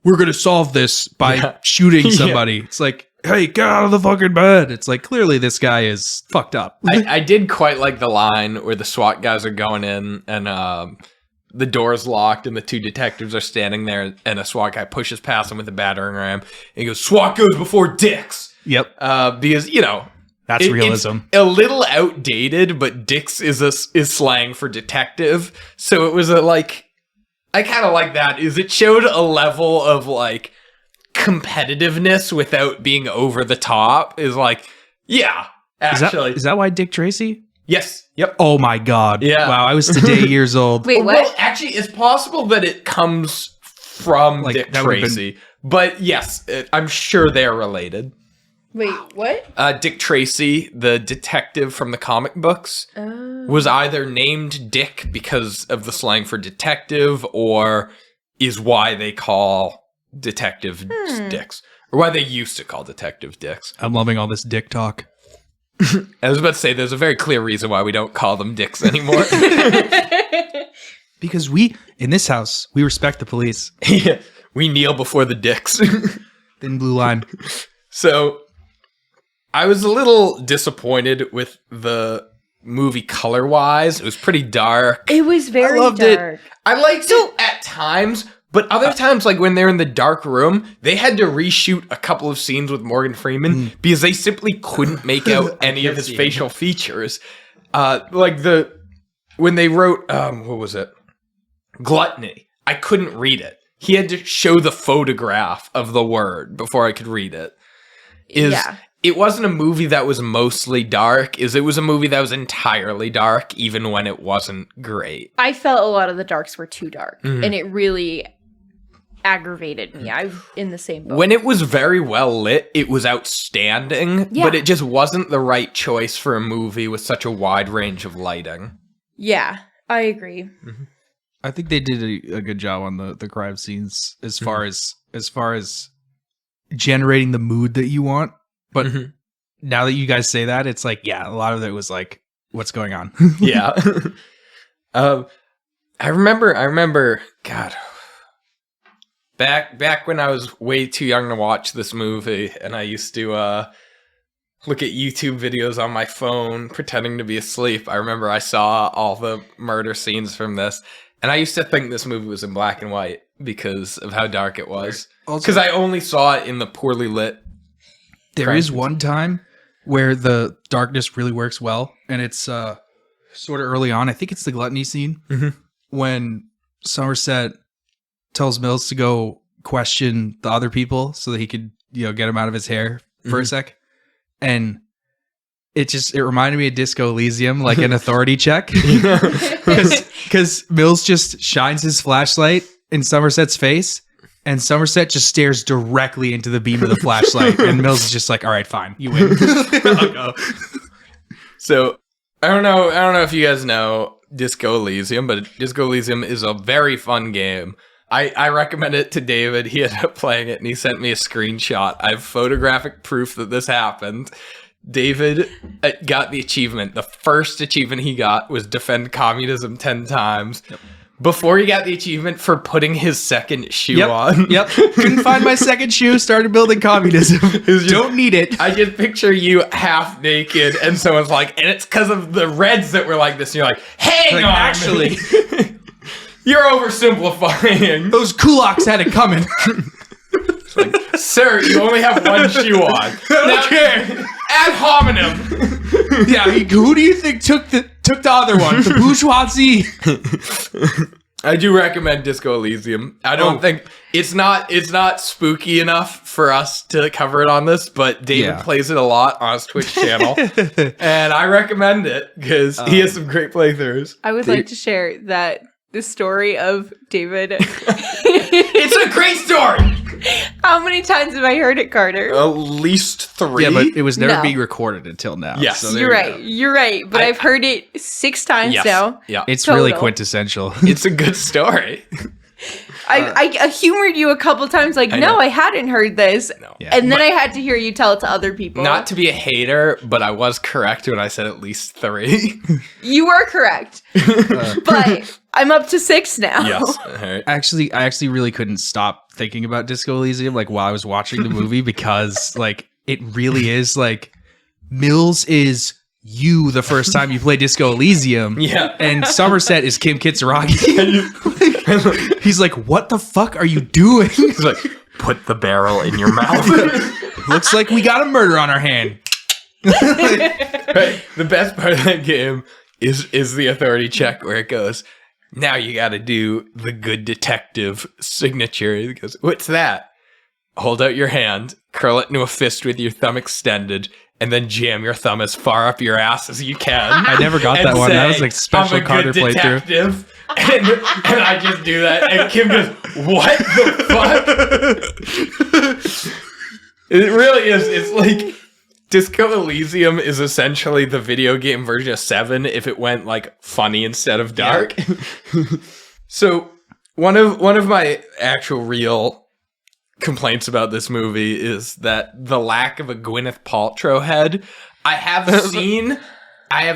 we're gonna solve this by shooting somebody. It's like, hey, get out of the fucking bed. It's like, clearly this guy is fucked up. I did quite like the line where the SWAT guys are going in and the door's locked and the two detectives are standing there and a SWAT guy pushes past them with a battering ram. And he goes, SWAT goes before dicks. Yep. Because, That's realism. It's a little outdated, but dicks is slang for detective. So it was I kind of like that. It showed a level of like competitiveness without being over the top. Yeah, actually. Is that why Dick Tracy? Yes. Yep. Oh my God. Yeah. Wow, I was today years old. Wait, what? Well, actually, it's possible that it comes from Like, Dick that would've Tracy. But yes, I'm sure they're related. Wait, what? Dick Tracy, the detective from the comic books, was either named Dick because of the slang for detective, or is why they call detective dicks, or why they used to call detective dicks. I'm loving all this dick talk. I was about to say, there's a very clear reason why we don't call them dicks anymore. Because in this house, we respect the police. Yeah, we kneel before the dicks. Thin blue line. So, I was a little disappointed with the movie color-wise. It was pretty dark. It was very I loved dark. it. I liked it at times, but other times, like when they're in the dark room, they had to reshoot a couple of scenes with Morgan Freeman because they simply couldn't make out any of his facial features. When they wrote, what was it? Gluttony. I couldn't read it. He had to show the photograph of the word before I could read it. It wasn't a movie that was mostly dark. It was a movie that was entirely dark, even when it wasn't great. I felt a lot of the darks were too dark, and it really aggravated me. I'm in the same boat. When it was very well lit, it was outstanding, but it just wasn't the right choice for a movie with such a wide range of lighting. Yeah, I agree. Mm-hmm. I think they did a good job on the crime scenes as far as generating the mood that you want. But now that you guys say that, it's like, yeah, a lot of it was like, what's going on? Yeah. I remember, God, back when I was way too young to watch this movie, and I used to look at YouTube videos on my phone pretending to be asleep. I remember I saw all the murder scenes from this, and I used to think this movie was in black and white because of how dark it was. Because I only saw it in the poorly lit. There is one time where the darkness really works well, and it's sort of early on. I think it's the gluttony scene when Somerset tells Mills to go question the other people so that he could, get him out of his hair for a sec. And it reminded me of Disco Elysium, like an authority check. Because Mills just shines his flashlight in Somerset's face, and Somerset just stares directly into the beam of the flashlight, and Mills is just like, all right, fine, you win. So, I don't know if you guys know Disco Elysium, but Disco Elysium is a very fun game. I recommend it to David. He ended up playing it, and he sent me a screenshot. I have photographic proof that this happened. David got the achievement. The first achievement he got was defend communism 10 times. Yep. Before he got the achievement for putting his second shoe on. Yep. Couldn't find my second shoe, started building communism. Don't need it. I just picture you half naked, and someone's like, and it's because of the Reds that were like this. And you're like, hang on. Actually, you're oversimplifying. Those kulaks had it coming. Like, sir, you only have one shoe on. Okay. Ad hominem. Yeah, who do you think took the other one? The bourgeoisie. I do recommend Disco Elysium. I don't think it's not spooky enough for us to cover it on this, but David plays it a lot on his Twitch channel, and I recommend it because he has some great playthroughs. I would like to share that the story of David. It's a great story. How many times have I heard it, Carter? At least 3. Yeah, but it was never being recorded until now. Yes. So You're right. You're right. But I've heard it 6 times now. Yeah. It's Total. really quintessential. It's a good story. I humored you a couple times, like, no, I hadn't heard this. No. Yeah. And then I had to hear you tell it to other people. Not to be a hater, but I was correct when I said at least 3. You were correct. But I'm up to 6 now. Yes. Right. I actually really couldn't stop thinking about Disco Elysium like while I was watching the movie because like it really is like Mills is you the first time you play Disco Elysium. Yeah. And Somerset is Kim Kitsuragi. He's like, what the fuck are you doing? He's like, put the barrel in your mouth. Looks like we got a murder on our hand. Right? The best part of that game is the authority check where it goes, now you got to do the good detective signature. It goes, what's that? Hold out your hand, curl it into a fist with your thumb extended, and then jam your thumb as far up your ass as you can. I never got and that one. That was say, like special I'm a Carter good playthrough. detective. And I just do that. And Kim goes, what the fuck? It really is. It's like Disco Elysium is essentially the video game version of Seven if it went like funny instead of dark. Yeah. So one of my actual real complaints about this movie is that the lack of a Gwyneth Paltrow head. I have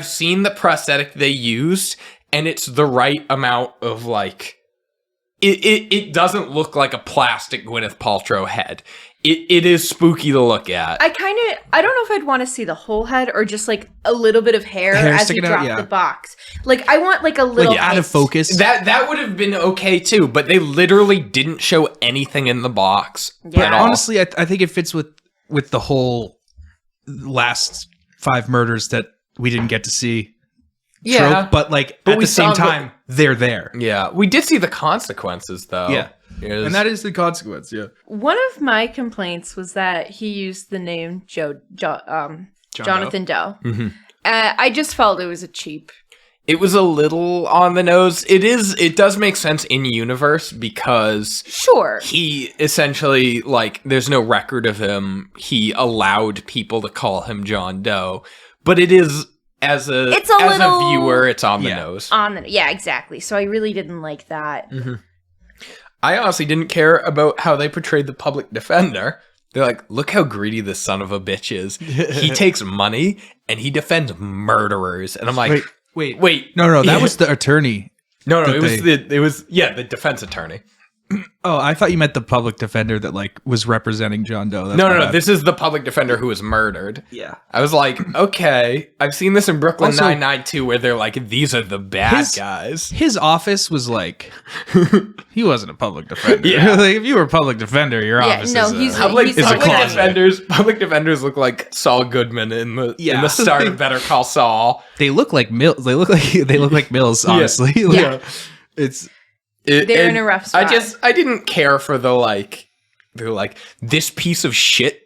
seen the prosthetic they used, and it's the right amount of like it doesn't look like a plastic Gwyneth Paltrow head. It is spooky to look at. I don't know if I'd want to see the whole head or just like a little bit of hair as you sticking out, drop yeah. the box. Like I want like a little Like out of hint. focus. That would have been okay too, but they literally didn't show anything in the box Yeah. at all. Honestly, I think it fits with the whole last 5 murders that we didn't get to see. Yeah. Trope, but like But at we the same saw time, they're there. Yeah, we did see the consequences though. Yeah. It And that is the consequence, yeah. One of my complaints was that he used the name Jonathan Doe. Mhm. I just felt it was a cheap. It was a little on the nose. It does make sense in universe because Sure. he essentially, like, there's no record of him. He allowed people to call him John Doe, but it is as a little- viewer, it's on the Yeah. nose. Yeah, exactly. So I really didn't like that. I honestly didn't care about how they portrayed the public defender. They're like, look how greedy this son of a bitch is. He takes money and he defends murderers. And I'm like, wait. No, that Yeah. was the attorney. No, that it was the defense attorney. Oh, I thought you meant the public defender that like was representing John Doe. That's No. my bad. This is the public defender who was murdered. Yeah. I was like, okay, I've seen this in Brooklyn Also- Nine-Nine too, where they're like, these are the bad guys. His office was like, he wasn't a public defender. Yeah. Like, if you were a public defender, your Yeah, office no, is he's- Public, He's a public closet. defenders look like Saul Goodman in the Yeah. start of Better Call Saul. they look like Mills. They look like Mills, honestly. Like, Yeah. It's They're in a rough spot. I didn't care for the like, they're like, this piece of shit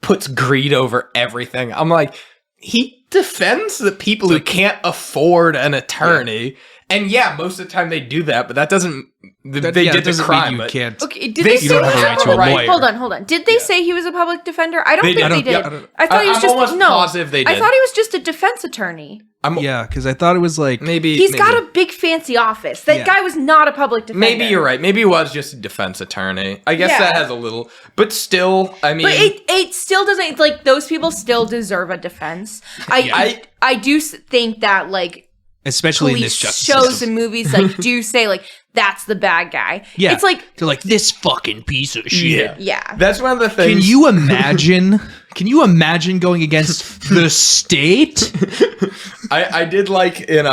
puts greed over everything. I'm like, he defends the people who can't afford an attorney. And yeah, most of the time they do that, but that doesn't, they did the doesn't crime. mean you but can't. Okay, did They they, say say don't have a right to a right. lawyer. Hold on. Did they say he was a public defender? I don't They think did. they did. I don't- I thought he was I'm just almost positive they I did. thought he was just a defense attorney. Yeah, because I thought it was like Maybe He's got a big fancy office. That Yeah. guy was not a public defender. Maybe you're right. Maybe he was just a defense attorney. I guess Yeah. that has a little, but still, I mean, But it still doesn't, like, those people still deserve a defense. I do think that, like, especially in police this justice shows system. and movies, like, do say, like, that's the bad guy. Yeah, It's like, they're like this fucking piece of shit. yeah. that's one of the things. Can you imagine? Can you imagine going against the state? I did like in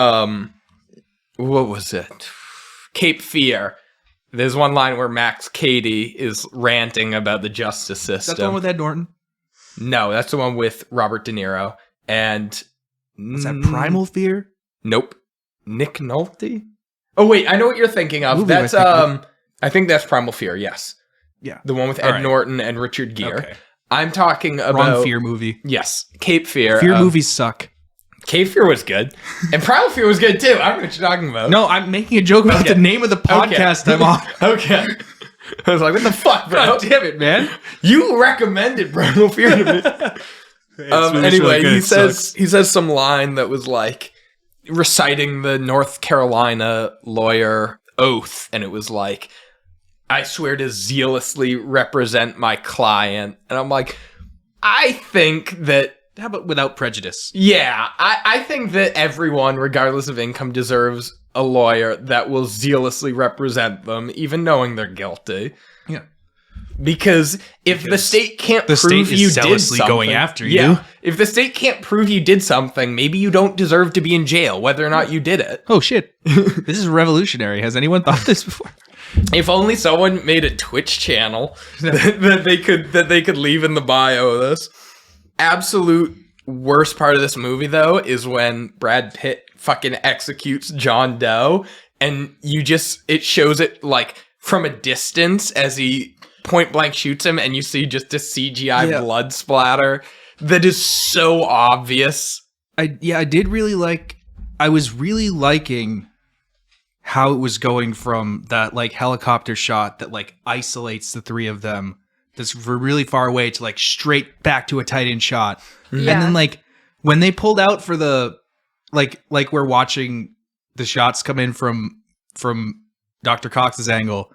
what was it? Cape Fear. There's one line where Max Cady is ranting about the justice system. That's the one with Ed Norton. No, that's the one with Robert De Niro and Was that Primal Fear? Nope. Nick Nolte? Oh wait, I know what you're thinking of. Movie am I That's thinking I think that's Primal Fear, yes. Yeah, The one with Ed All right. Norton and Richard Gere. Okay. I'm talking about wrong Fear movie. Yes, Cape Fear. Fear movies suck. Cape Fear was good. And Primal Fear was good too. I don't know what you're talking about. No, I'm making a joke about Okay. the name of the podcast I'm on. Okay. I was like, what the fuck, bro? God damn it, man! You recommended Primal Fear to me. Anyway, he says some line that was like reciting the North Carolina lawyer oath, and it was like, I swear to zealously represent my client. And I'm like, I think that, How about without prejudice? yeah, I think that everyone, regardless of income, deserves a lawyer that will zealously represent them, even knowing they're guilty. Yeah. Because if the state can't the prove state is you did zealously something, going after yeah, you. if the state can't prove you did something, maybe you don't deserve to be in jail, whether or not you did it. Oh shit! This is revolutionary. Has anyone thought this before? If only someone made a Twitch channel that they could leave in the bio of this. Absolute worst part of this movie, though, is when Brad Pitt fucking executes John Doe, and it shows it, like, from a distance as he point blank shoots him, and you see just a CGI blood splatter that is so obvious. I was really liking how it was going from that, like, helicopter shot that, like, isolates the three of them that's really far away to, like, straight back to a tight end shot. Yeah. And then, like, when they pulled out for the, like we're watching the shots come in from Dr. Cox's angle,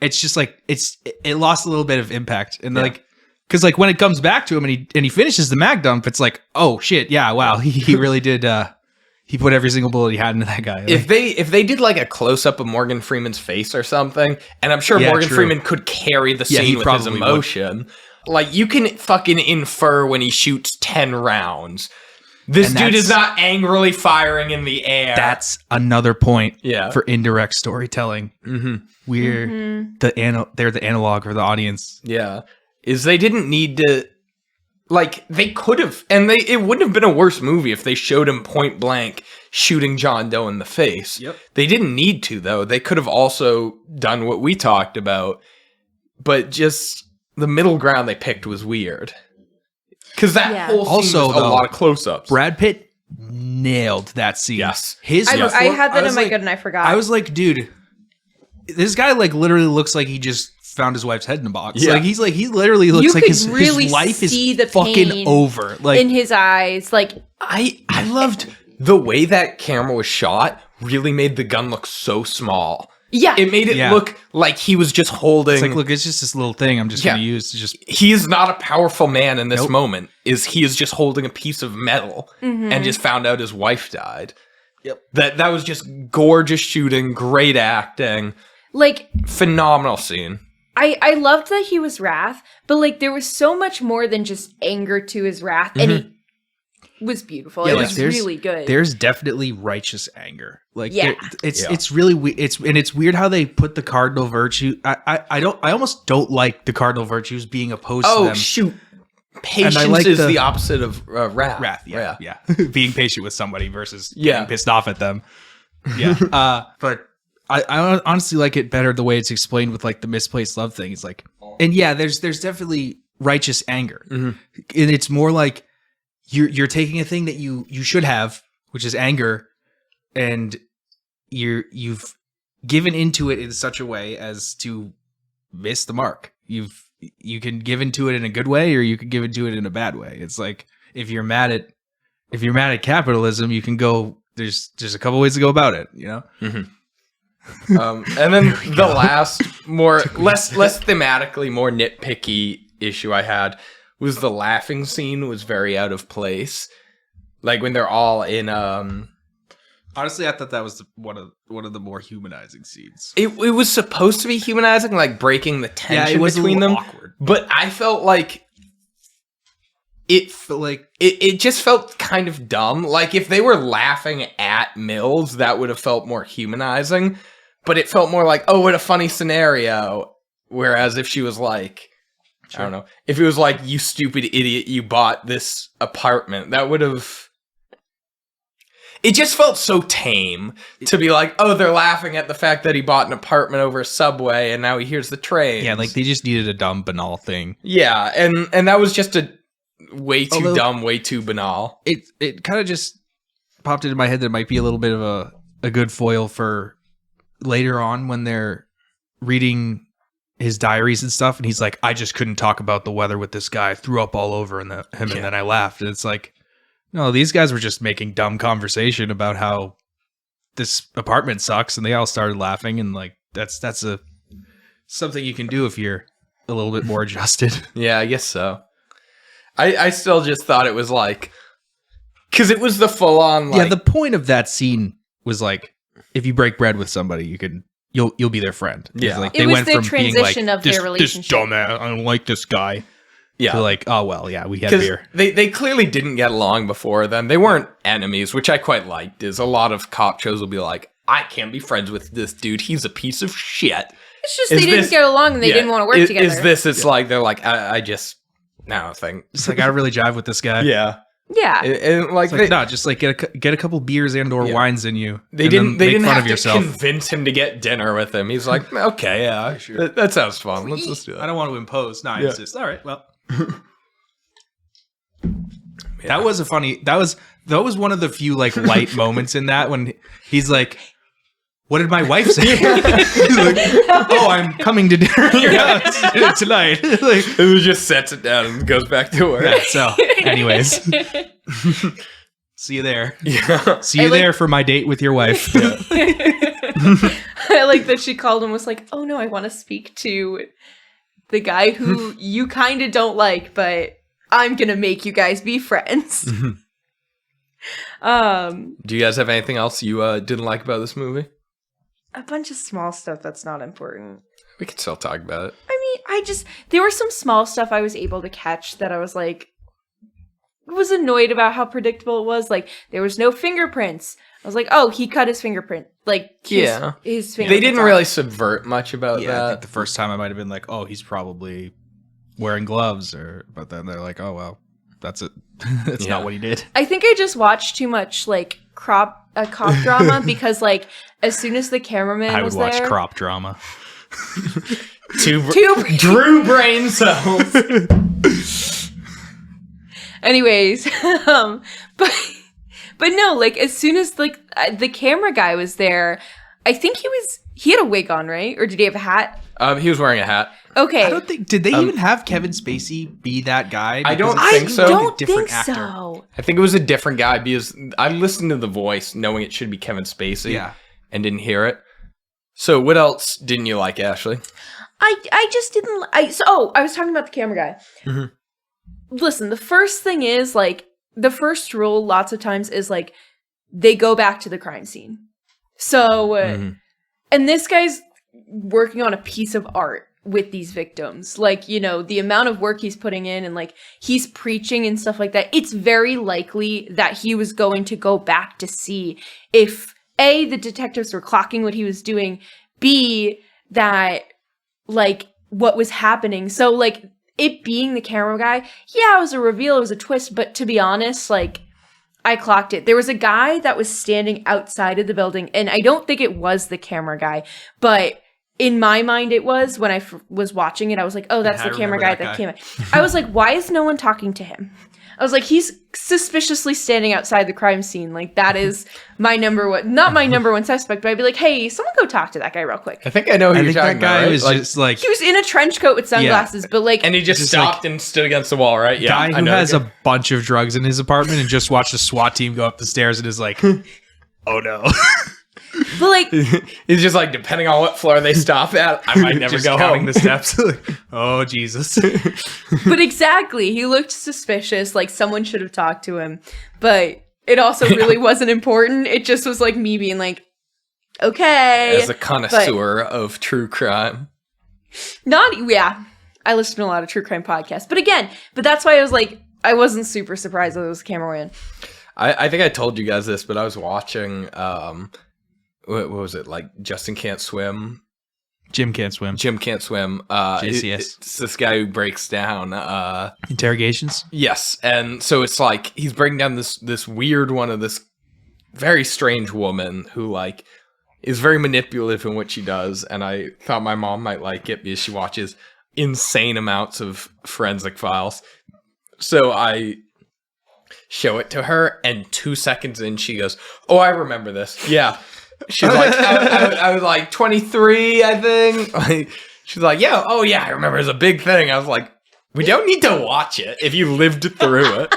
it's just like, it lost a little bit of impact. And like, because like when it comes back to him and he finishes the mag dump, it's like, oh shit, yeah, wow, he really did, he put every single bullet he had into that guy. Like, if they did like a close up of Morgan Freeman's face or something, and I'm sure Morgan Freeman could carry the scene with his emotion. Like, you can fucking infer when he shoots 10 rounds. This dude is not angrily firing in the air. That's another point for indirect storytelling. We're they're the analog for the audience. Yeah. Is they didn't need to, like, they could have, and it wouldn't have been a worse movie if they showed him point blank shooting John Doe in the face. Yep. They didn't need to, though. They could have also done what we talked about, but just the middle ground they picked was weird. Because that whole scene was a lot of close-ups. Brad Pitt nailed that scene. Yes. I had that in my good and I forgot. I was like, dude, this guy like literally looks like he just found his wife's head in a box. Yeah. Like he literally looks like his life is the fucking over. Like in his eyes. Like I loved the way that camera was shot. Really made the gun look so small. Yeah. It made it look like he was just holding... It's like, look, it's just this little thing I'm just going to use to just... He is not a powerful man in this moment. He is just holding a piece of metal and just found out his wife died. Yep. That was just gorgeous shooting, great acting. Like... Phenomenal scene. I loved that he was wrath, but like there was so much more than just anger to his wrath, and he was beautiful. It was really good. There's definitely righteous anger. Like it's really it's weird how they put the cardinal virtue. I almost don't like the cardinal virtues being opposed to them. Oh shoot. Patience is the opposite of wrath. Wrath, yeah. Being patient with somebody versus getting pissed off at them. Yeah. But I honestly like it better the way it's explained with like the misplaced love thing. It's like, and there's definitely righteous anger. And it's more like you're taking a thing that you should have, which is anger, and you've given into it in such a way as to miss the mark. You can give into it in a good way, or you can give into it in a bad way. It's like if you're mad at capitalism, you can go. There's a couple ways to go about it, you know. And then the last less thematically more nitpicky issue I had was the laughing scene was very out of place. Like when they're all in honestly, I thought that was one of the more humanizing scenes. It was supposed to be humanizing, like breaking the tension between them. Awkward. But I felt like it just felt kind of dumb. Like if they were laughing at Mills, that would have felt more humanizing. But it felt more like, oh, what a funny scenario. Whereas if she was like, I don't know, if it was like, you stupid idiot, you bought this apartment, that would have... It just felt so tame to be like, oh, they're laughing at the fact that he bought an apartment over a subway and now he hears the train. Yeah, like they just needed a dumb, banal thing. Yeah, and that was just a way too dumb, way too banal. It kind of just popped into my head that it might be a little bit of a good foil for later on when they're reading his diaries and stuff, and he's like, I just couldn't talk about the weather with this guy. I threw up all over him, and then I laughed. And it's like, no, these guys were just making dumb conversation about how this apartment sucks, and they all started laughing, and like that's something you can do if you're a little bit more adjusted. Yeah, I guess so. I still just thought it was like, because it was the full on like, the point of that scene was like, if you break bread with somebody, you'll be their friend. Yeah, like, it was the transition of their relationship. This dumbass, I don't like this guy. Yeah, to like, oh well, yeah, we had beer. They clearly didn't get along before then. They weren't enemies, which I quite liked. Is a lot of cop shows will be like, I can't be friends with this dude. He's a piece of shit. It's just they didn't get along and they didn't want to work together. Is this? It's like they're like, I just. No thing. It's like I really jive with this guy. Yeah. Yeah. And like, just like get a couple beers and or wines in you. They didn't have to convince him to get dinner with him. He's like, okay, yeah, sure. That sounds fun. Let's just do it. I don't want to impose. No, it's just all right. Well, that was a funny. That was one of the few like light moments in that when he's like, "What did my wife say?" He's like, "Oh, I'm coming to dinner at your house tonight." Like, it just sets it down and goes back to work. Yeah, so, anyways, see you there. Yeah, see you there for my date with your wife. Yeah. I like that she called and was like, "Oh no, I want to speak to the guy who you kind of don't like, but I'm gonna make you guys be friends." Do you guys have anything else you didn't like about this movie? A bunch of small stuff that's not important. We can still talk about it. I mean, there was some small stuff I was able to catch that I was like, was annoyed about how predictable it was. Like, there was no fingerprints. I was like, oh, he cut his fingerprint. Like, his fingerprints. They didn't really subvert much about that. I think the first time I might have been like, oh, he's probably wearing gloves, but then they're like, oh, well, that's it. That's not what he did. I think I just watched too much, like, cop drama because, like, as soon as the cameraman was there... I would watch crop drama. Two Drew brain cells. Anyways, but no, like, as soon as, like, the camera guy was there, I think he had a wig on, right? Or did he have a hat? He was wearing a hat. Okay. I don't think, did they even have Kevin Spacey be that guy? I don't think so. I don't think so. I think it was a different guy because I listened to the voice knowing it should be Kevin Spacey and didn't hear it. So what else didn't you like, Ashley? I just didn't, I was talking about the camera guy. Mm-hmm. Listen, the first thing is, like, the first rule lots of times is, like, they go back to the crime scene. So, and this guy's working on a piece of art with these victims. Like, you know, the amount of work he's putting in and, like, he's preaching and stuff like that. It's very likely that he was going to go back to see if, A, the detectives were clocking what he was doing, B, that, like, what was happening. So, like, it being the camera guy, yeah, it was a reveal, it was a twist, but to be honest, like, I clocked it. There was a guy that was standing outside of the building, and I don't think it was the camera guy, but in my mind it was. When I was watching it, I was like, oh, that's the camera guy that came in. I was like, why is no one talking to him? I was like, he's suspiciously standing outside the crime scene. Like, that is my number one, not my number one suspect, but I'd be like, hey, someone go talk to that guy real quick. I think I know who you're talking about. Right? Was like, just like, he was in a trench coat with sunglasses, but like, and he just stopped and stood against the wall, right? Yeah, guy who has a bunch of drugs in his apartment and just watched the SWAT team go up the stairs and is like, oh no. But like, he's just like, depending on what floor they stop at, I might never go home. The steps. Oh Jesus. But exactly, he looked suspicious. Like, someone should have talked to him, but it also really wasn't important. It just was like me being like, okay. As a connoisseur of true crime. I listen to a lot of true crime podcasts, but that's why I was like, I wasn't super surprised that it was a cameraman. I think I told you guys this, but I was watching, what was it, like Justin Can't Swim? Jim Can't Swim. JCS. It's this guy who breaks down interrogations. Yes, and so it's like he's breaking down this weird one of this very strange woman who like is very manipulative in what she does, and I thought my mom might like it because she watches insane amounts of forensic files. So I show it to her, and 2 seconds in, she goes, "Oh, I remember this. Yeah." She's like, I was like 23, I think. Like, she's like, yeah, oh yeah, I remember it was a big thing. I was like, we don't need to watch it if you lived through it.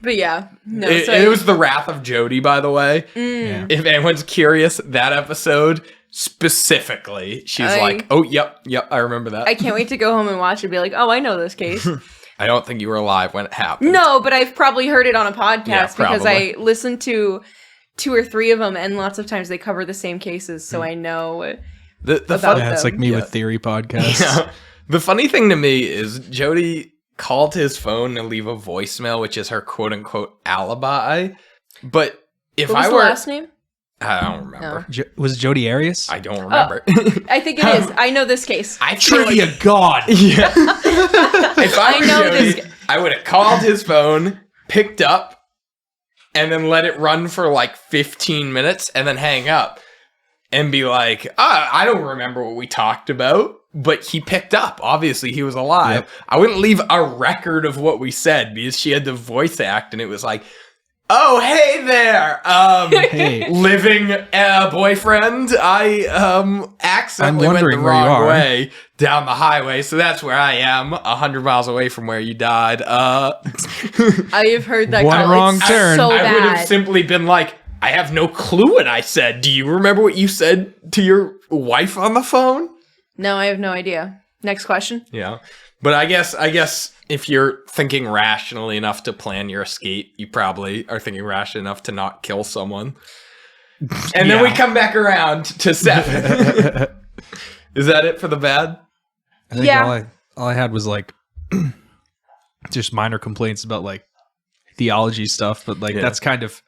But yeah, no. It was The Wrath of Jody, by the way. Yeah. If anyone's curious, that episode specifically, she's like, oh, yep, I remember that. I can't wait to go home and watch it and be like, oh, I know this case. I don't think you were alive when it happened. No, but I've probably heard it on a podcast because I listened to 2 or 3 of them, and lots of times they cover the same cases, so I know the about them. It's like me with theory podcasts. Yeah. The funny thing to me is Jody called his phone to leave a voicemail, which is her quote-unquote alibi. But if what was the last name? I don't remember. No. Was it Jody Arias? I don't remember. I think it is. I know this case. Trivia God. Yeah. If I was Jody, I would have called his phone, picked up and then let it run for like 15 minutes and then hang up and be like, I don't remember what we talked about, but he picked up. Obviously, he was alive. Yep. I wouldn't leave a record of what we said because she had to voice act and it was like, oh, hey there, Hey. living boyfriend. I accidentally went the wrong way down the highway, so that's where I am, 100 miles away from where you died. I have heard that One wrong turn. so I would have bad. simply been like, I have no clue what I said. Do you remember what you said to your wife on the phone? No, I have no idea. Next question. Yeah. But I guess if you're thinking rationally enough to plan your escape, you probably are thinking rationally enough to not kill someone. And then we come back around to 7. Is that it for the bad? I think Yeah. all I had was like just minor complaints about like theology stuff, but like that's kind of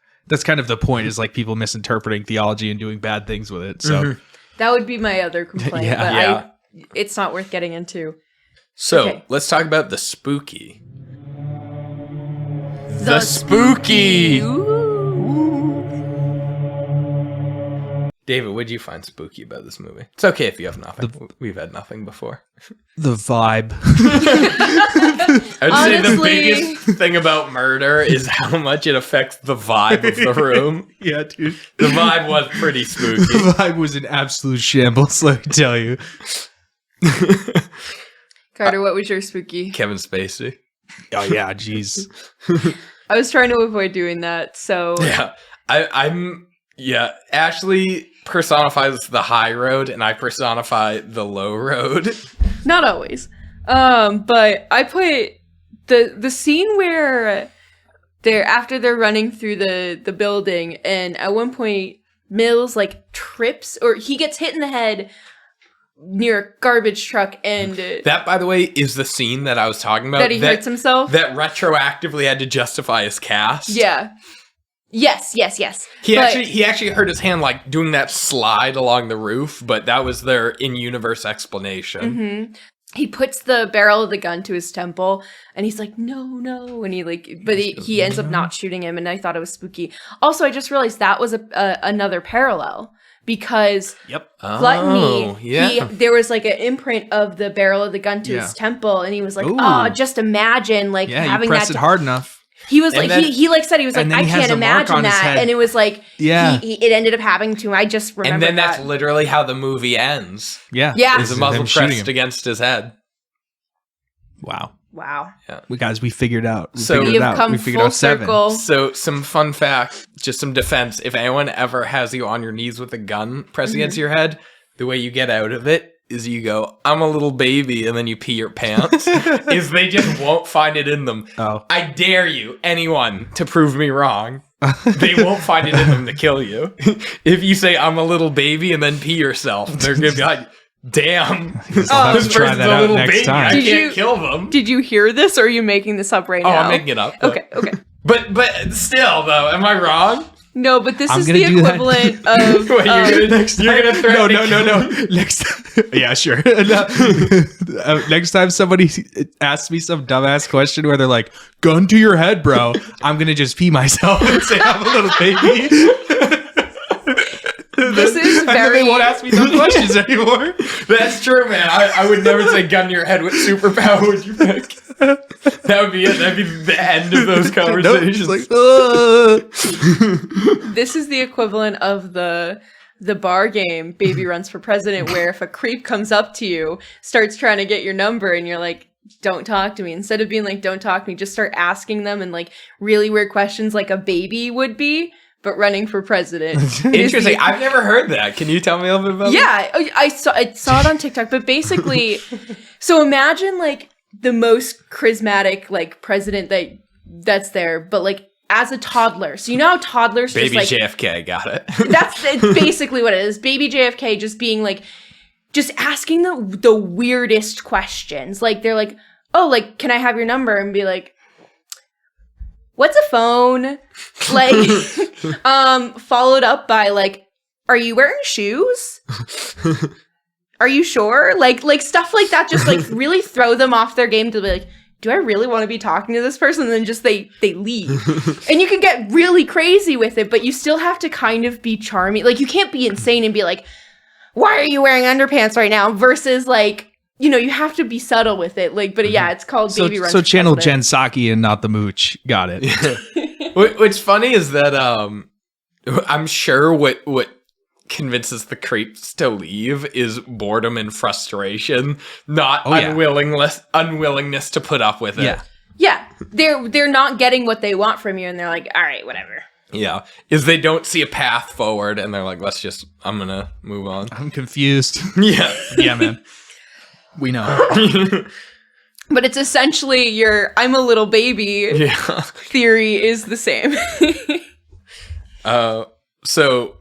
the point, is like people misinterpreting theology and doing bad things with it. So That would be my other complaint, Yeah. but Yeah. it's not worth getting into. So Okay. let's talk about the spooky. The spooky. David, what did you find spooky about this movie? It's okay if you have nothing. We've had nothing before. the vibe. I'd say the Honestly- biggest thing about murder is how much it affects the vibe of the room. Yeah, dude. The vibe was pretty spooky. The vibe was an absolute shambles, let me tell you. Carter, what was your spooky? Kevin Spacey. Oh yeah, jeez. I was trying to avoid doing that, so Yeah. Ashley personifies the high road and I personify the low road. not always. But I put the scene where after they're running through the building, and at one point Mills like trips, or he gets hit in the head near a garbage truck, and That, by the way, is the scene that I was talking about. that he hurts himself. That retroactively had to justify his cast. Yeah. Yes. He But- actually hurt his hand like doing that slide along the roof, but that was their in-universe explanation. Mm-hmm. He puts the barrel of the gun to his temple, and he's like, no, and he ends up not shooting him, and I thought it was spooky. Also, I just realized that was another parallel, because Yep. Gluttony, there was like an imprint of the barrel of the gun to his temple, and he was like, Ooh. oh, just imagine like Yeah, having you press that. it hard enough. He was And like, then- he like said, he was like, and then I he has can't the mark imagine on his that, head. and it was like, Yeah. it ended up happening to him. I just remember And then that. that's literally how the movie ends. Yeah. Yeah. Is a Him muzzle shooting pressed him. against his head. Wow. Wow, We figured out. So- we figured have come We figured full out 7. circle. So, some fun fact, just some defense. If anyone ever has you on your knees with a gun pressed against your head, the way you get out of it is you go, I'm a little baby, and then you pee your pants. Is they just won't find it in them. Oh. I dare you, anyone, to prove me wrong. They won't find it in them to kill you. If you say, I'm a little baby, and then pee yourself, they're going to be like, damn, this I'll have to try person's that a out little next baby. time. I Did can't you- kill them. Did you hear this, or are you making this up right Oh, now? I'm making it up. But, Okay. But still, though, am I wrong? No, but this I'm is gonna the do that. equivalent of. Wait, you're gonna threaten No. Next yeah, sure. Next time somebody asks me some dumbass question where they're like, gun to your head, bro, I'm going to just pee myself and say I'm a little baby. This is And then very. they won't ask me those questions anymore. That's true, man. I would never say gun to your head. What superpower would you pick? That would be it. That'd be the end of those Nope, conversations. just like, This is the equivalent of the bar game, Baby Runs for President, where if a creep comes up to you, starts trying to get your number, and you're like, don't talk to me. Instead of being like, don't talk to me, just start asking them in like really weird questions like a baby would be, but running for president. Interesting. I've never heard that. Can you tell me a little bit about that? Yeah, I saw it on TikTok, but basically, so imagine like the most charismatic like president that's there, but like as a toddler. So you know how toddlers Baby just like JFK, got it. that's basically what it is. Baby JFK just being like, just asking the weirdest questions. Like they're like, oh, like, can I have your number? And be like, what's a phone? Like, followed up by like, are you wearing shoes? Are you sure? Like stuff like that. Just like really throw them off their game to be like, do I really want to be talking to this person? And then just they leave. And you can get really crazy with it, but you still have to kind of be charming. Like, you can't be insane and be like, why are you wearing underpants right now? Versus, like, you know, you have to be subtle with it. Like, but yeah, it's called Baby Runs. So channel Jen President. Psaki and not the mooch. Got it. What's funny is that I'm sure what convinces the creeps to leave is boredom and frustration, not unwillingness to put up with it. Yeah. Yeah, they're not getting what they want from you, and they're like, all right, whatever. Yeah, is they don't see a path forward, and they're like, I'm gonna move on. I'm confused. Yeah. Yeah, man. We know. But it's essentially your I'm a little baby Yeah. theory is the same. So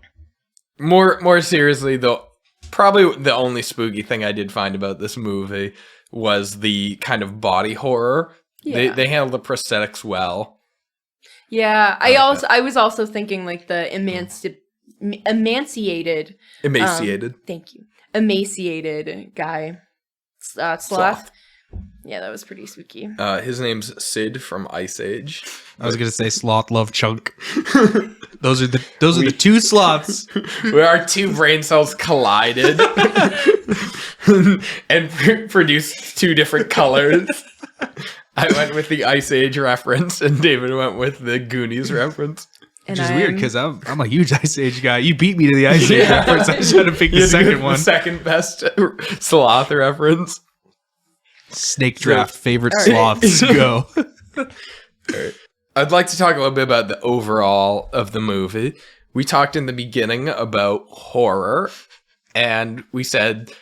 more seriously though, probably the only spooky thing I did find about this movie was the kind of body horror. Yeah. They handled the prosthetics well. Yeah, I like I was also thinking like the emaciated. Thank you. Emaciated guy. Sloth. Yeah, that was pretty spooky. His name's Sid from Ice Age. I was gonna say sloth love chunk. Those are the two sloths. Where our two brain cells collided and produced two different colors. I went with the Ice Age reference, and David went with the Goonies reference. And Which is weird because I'm a huge Ice Age guy. You beat me to the Ice Age reference. I just had to pick the second one. The second best sloth reference. Snake draft favorite sloths. Go. All right. I'd like to talk a little bit about the overall of the movie. We talked in the beginning about horror, and we said,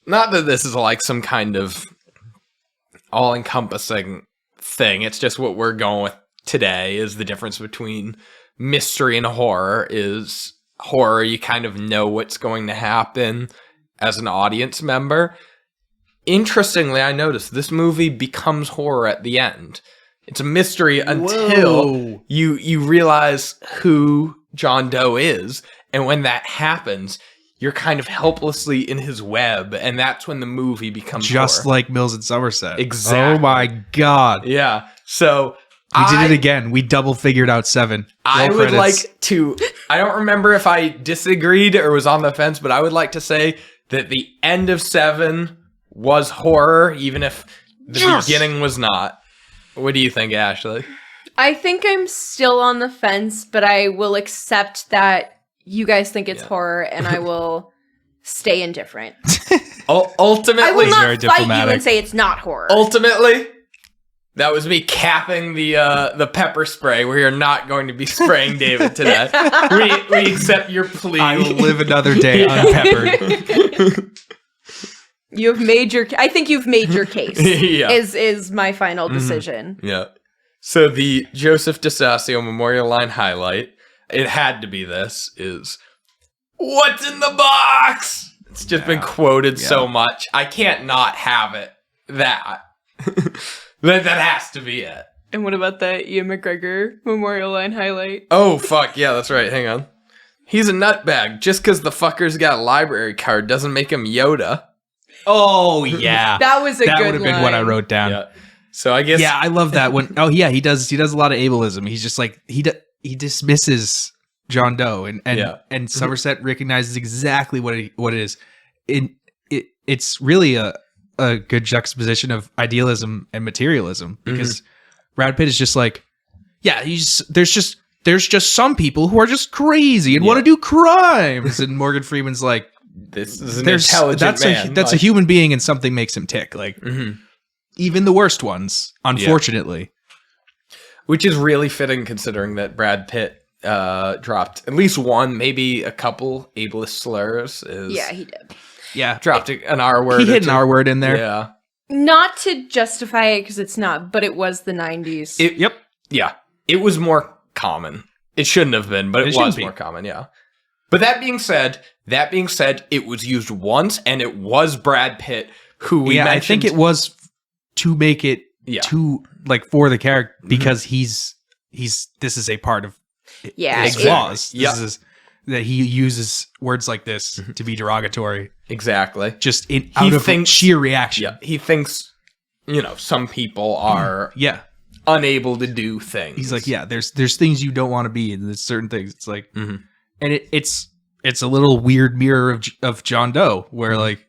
not that this is like some kind of all-encompassing thing, it's just what we're going with today is the difference between mystery and horror. Is horror, you kind of know what's going to happen as an audience member. Interestingly, I noticed this movie becomes horror at the end. It's a mystery until you realize who John Doe is. And when that happens, you're kind of helplessly in his web. And that's when the movie becomes Just horror. like Mills and Somerset. Exactly. Oh my God. Yeah. So We did it again. We double figured out 7. I Roll would credits. like to, I don't remember if I disagreed or was on the fence, but I would like to say that the end of 7 was horror, even if the beginning was not. What do you think, Ashley? I think I'm still on the fence, but I will accept that you guys think it's horror, and I will stay indifferent. Ultimately, I will very not fight you diplomatic. and say it's not horror. Ultimately, that was me capping the pepper spray. We are not going to be spraying David today. We accept your plea. I will live another day unpeppered. You have made your. I think you've made your case. Yeah. Is my final decision. Yeah. So the Joseph DeSasio Memorial Line highlight, it had to be this, is what's in the box? It's just been quoted so much. I can't not have it. That has to be it. And what about that Ian McGregor Memorial Line highlight? Oh, fuck. Yeah, that's right. Hang on. He's a nutbag. Just because the fucker's got a library card doesn't make him Yoda. Oh, yeah. That was a that good would have been what I wrote down. Yeah. So I guess... Yeah, I love that when. Oh yeah, he does a lot of ableism. He's just like he dismisses John Doe and Somerset recognizes exactly what it is. It's really a good juxtaposition of idealism and materialism because Brad Pitt is just like, yeah, there's just some people who are just crazy and want to do crimes, and Morgan Freeman's like, this is an intelligent man. That's a human being, and something makes him tick. Like. Even the worst ones, unfortunately. Yeah. Which is really fitting considering that Brad Pitt dropped at least one, maybe a couple ableist slurs. Yeah, he did. Yeah. Dropped an R word. He hid an R word in there. Yeah. Not to justify it because it's not, but it was the 90s. Yep. Yeah. It was more common. It shouldn't have been, but it was more common, yeah. But that being said, it was used once, and it was Brad Pitt who we mentioned. I think it was to make it for the character because he's this is a part of his flaws. This is that he uses words like this to be derogatory. Exactly. Just out of sheer reaction. Yeah. He thinks some people are Yeah. unable to do things. He's like, yeah, there's things you don't want to be, and there's certain things. It's like, and it's a little weird mirror of John Doe, where like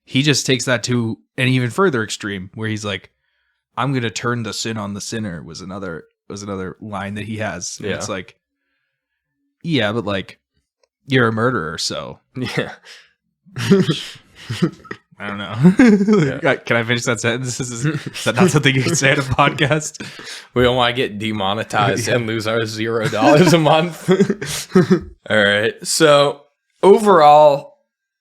he just takes that to an even further extreme, where he's like, I'm gonna turn the sin on the sinner was another line that he has. And it's like, yeah, but like you're a murderer, so Yeah. I don't know. Can I finish that sentence? Is that not something you can say at a podcast? We don't want to get demonetized and lose our $0 a month. All right. So overall,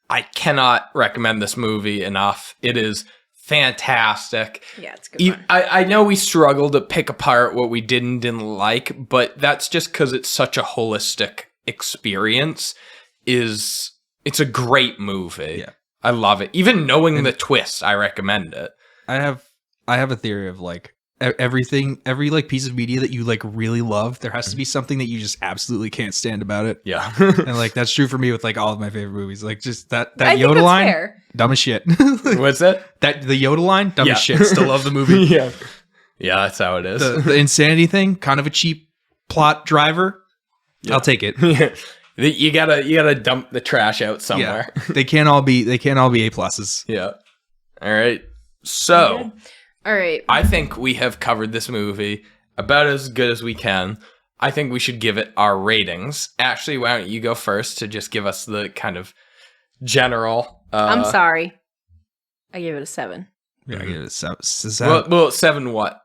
I cannot recommend this movie enough. It is fantastic. Yeah, it's good. I know we struggle to pick apart what we did and didn't like, but that's just because it's such a holistic experience. It's a great movie. Yeah. I love it. Even knowing the twist, I recommend it. I have a theory of like every like piece of media that you like really love, there has to be something that you just absolutely can't stand about it. Yeah. And like that's true for me with like all of my favorite movies. Like just that I think Yoda that's line, fair. dumb as shit. What's that? The Yoda line, dumb Yeah. as shit. Still love the movie. Yeah. Yeah, that's how it is. The insanity thing, kind of a cheap plot driver. Yeah. I'll take it. Yeah. You gotta dump the trash out somewhere. Yeah. They can't all be A pluses. Yeah. All right. So All right. I think we have covered this movie about as good as we can. I think we should give it our ratings. Ashley, why don't you go first to just give us the kind of general. I'm sorry. I gave it a 7. Yeah, I give it a 7. Well, 7 what?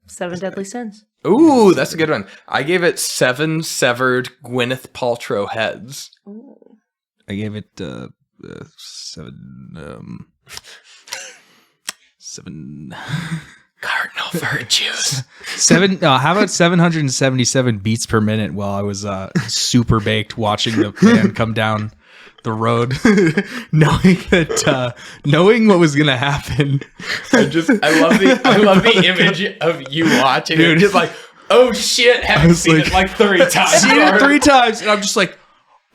7 Deadly Sins. Ooh, that's a good one. I gave it 7 severed Gwyneth Paltrow heads. Ooh. I gave it 7. 7. Cardinal virtues. 7. How about 777 beats per minute while I was super baked watching the van come down the road, knowing what was gonna happen. I love the image of you watching it. Just like, oh shit, haven't seen it like 3 times. Seen it 3 times, and I'm just like,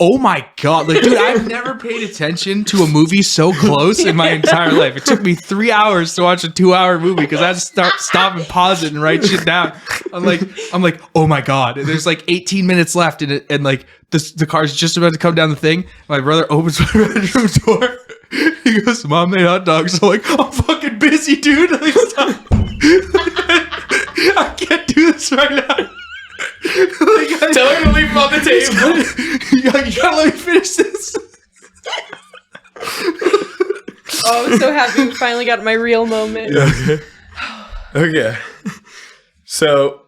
oh my god, like dude, I've never paid attention to a movie so close in my entire life. It took me 3 hours to watch a 2-hour movie because I had to stop and pause it and write shit down. I'm like, oh my god. And there's like 18 minutes left in it, and like the car's just about to come down the thing. My brother opens my bedroom door. He goes, "Mom made hot dogs." I'm like, I'm fucking busy, dude. Like, stop. I can't do this right now. Tell her to leave him on the table. You gotta let me finish this. Oh, I'm so happy we finally got my real moment. Okay. So,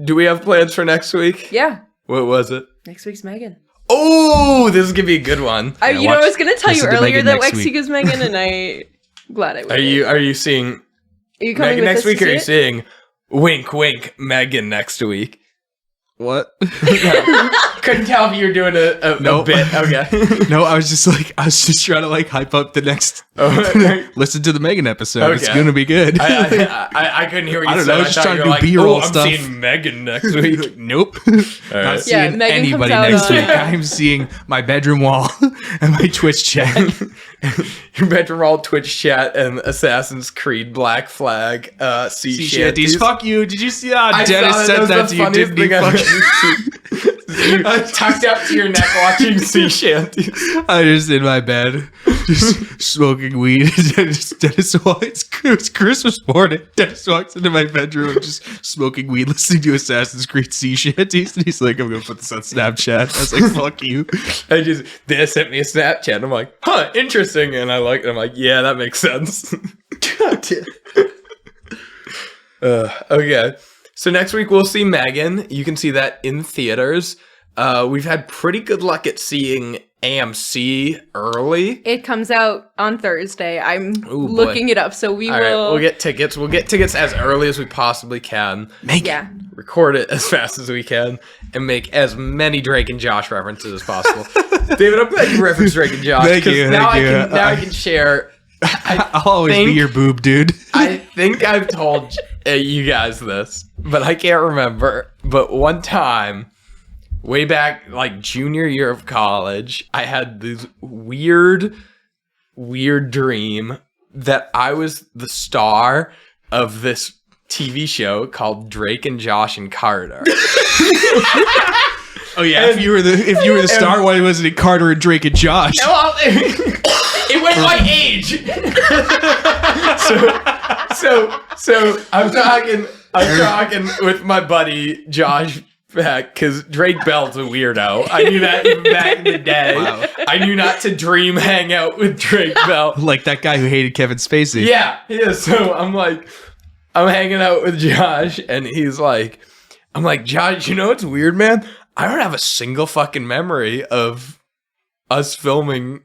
do we have plans for next week? Yeah. What was it? Next week's Megan. Oh, this is gonna be a good one. I was going to tell you listen to earlier Megan that next next week is Megan, and I'm glad I went. Are you seeing Are you coming Megan with next us to week, or are see you it? seeing wink wink Megan next week? What? Couldn't tell if you were doing a Nope. bit. Okay. No, I was just trying to like hype up the next. Listen to the Megan episode. It's Okay. gonna be good. I couldn't hear what you I don't said. know, just thought trying you to were do B-roll I'm stuff. seeing Megan next week. Nope. All Not right. seeing Megan anybody comes out next on- week. I'm seeing my bedroom wall and my Twitch chat. Your bedroom all Twitch chat and Assassin's Creed Black Flag sea Sea shanties. shanties. Fuck you. Did you see that? I Dennis saw said was that the to you, funniest didn't he? thing I've Fuck- ever seen. You tucked up to your neck watching sea shanties. I just in my bed, just smoking weed. Dennis walks. It's Christmas morning. Dennis walks into my bedroom, just smoking weed, listening to Assassin's Creed sea shanties, and he's like, "I'm gonna put this on Snapchat." I was like, "Fuck you." They sent me a Snapchat. And I'm like, huh, interesting. And I'm like, yeah, that makes sense. Okay. So next week we'll see Megan. You can see that in theaters. We've had pretty good luck at seeing AMC early. It comes out on Thursday. I'm Ooh, boy. looking it up, so we All right, will. we'll get tickets. We'll get tickets as early as we possibly can. Yeah. Record it as fast as we can, and make as many Drake and Josh references as possible. David, I'm glad you referenced Drake and Josh. Thank 'cause you, Now thank you. I can share. I'll always be think- your boob, dude. I think I've told you guys this, but I can't remember. But one time, way back, like junior year of college, I had this weird dream that I was the star of this TV show called Drake and Josh and Carter. Oh yeah, if you were the star, why wasn't it Carter and Drake and Josh? Well, it went by age. so I'm talking with my buddy Josh Beck, because Drake Bell's a weirdo. I knew that even back in the day. Wow. I knew not to dream hang out with Drake Bell. Like that guy who hated Kevin Spacey. Yeah. So I'm hanging out with Josh, and I'm like, Josh, you know what's weird, man? I don't have a single fucking memory of us filming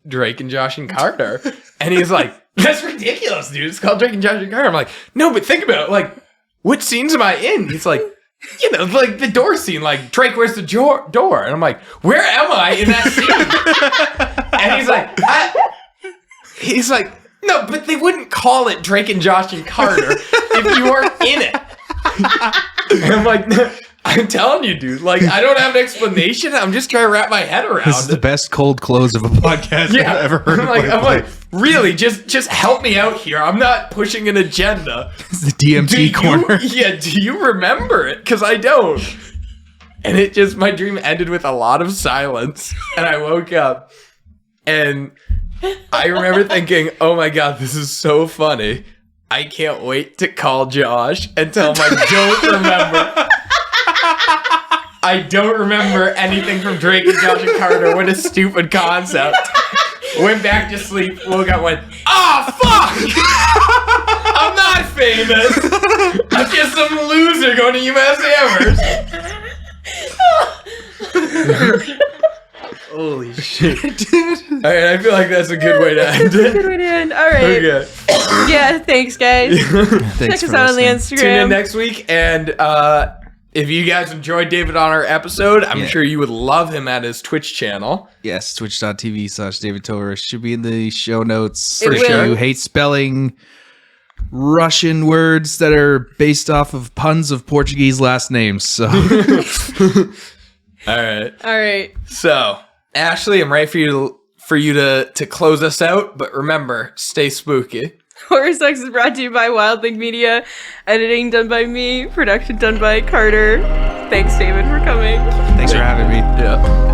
Drake and Josh and Carter. And he's like, that's ridiculous, dude. It's called Drake and Josh and Carter. I'm like, no, but think about it. Like, what scenes am I in? He's like, you know, like the door scene, like Drake, where's the door? And I'm like, where am I in that scene? And he's like, no, but they wouldn't call it Drake and Josh and Carter if you weren't in it. And I'm like, no, I'm telling you, dude, like, I don't have an explanation. I'm just trying to wrap my head around This is the best cold close of a podcast I've ever heard. I'm like, really, just help me out here. I'm not pushing an agenda. It's the DMT corner. Do you remember it? Because I don't. And my dream ended with a lot of silence. And I woke up and I remember thinking, oh my God, this is so funny. I can't wait to call Josh and tell him I don't remember. I don't remember anything from Drake and Josh and Carter. What a stupid concept. Went back to sleep, woke up, went, fuck! I'm not famous. I'm just some loser going to UMass Amherst. Holy shit. All right, I feel like that's a good way to end it. Good way to end. All right. Okay. Yeah, thanks, guys. Check us out on the Instagram. Tune in next week, and if you guys enjoyed David on our episode, I'm sure you would love him at his Twitch channel. Yes, twitch.tv/David Torres should be in the show notes. For sure. You hate spelling Russian words that are based off of puns of Portuguese last names. So, All right. So, Ashley, I'm ready for you to close us out, but remember, stay spooky. Horror Sucks is brought to you by Wild Thing Media. Editing done by me. Production done by Carter. Thanks, David, for coming. thanks for having me. Yeah.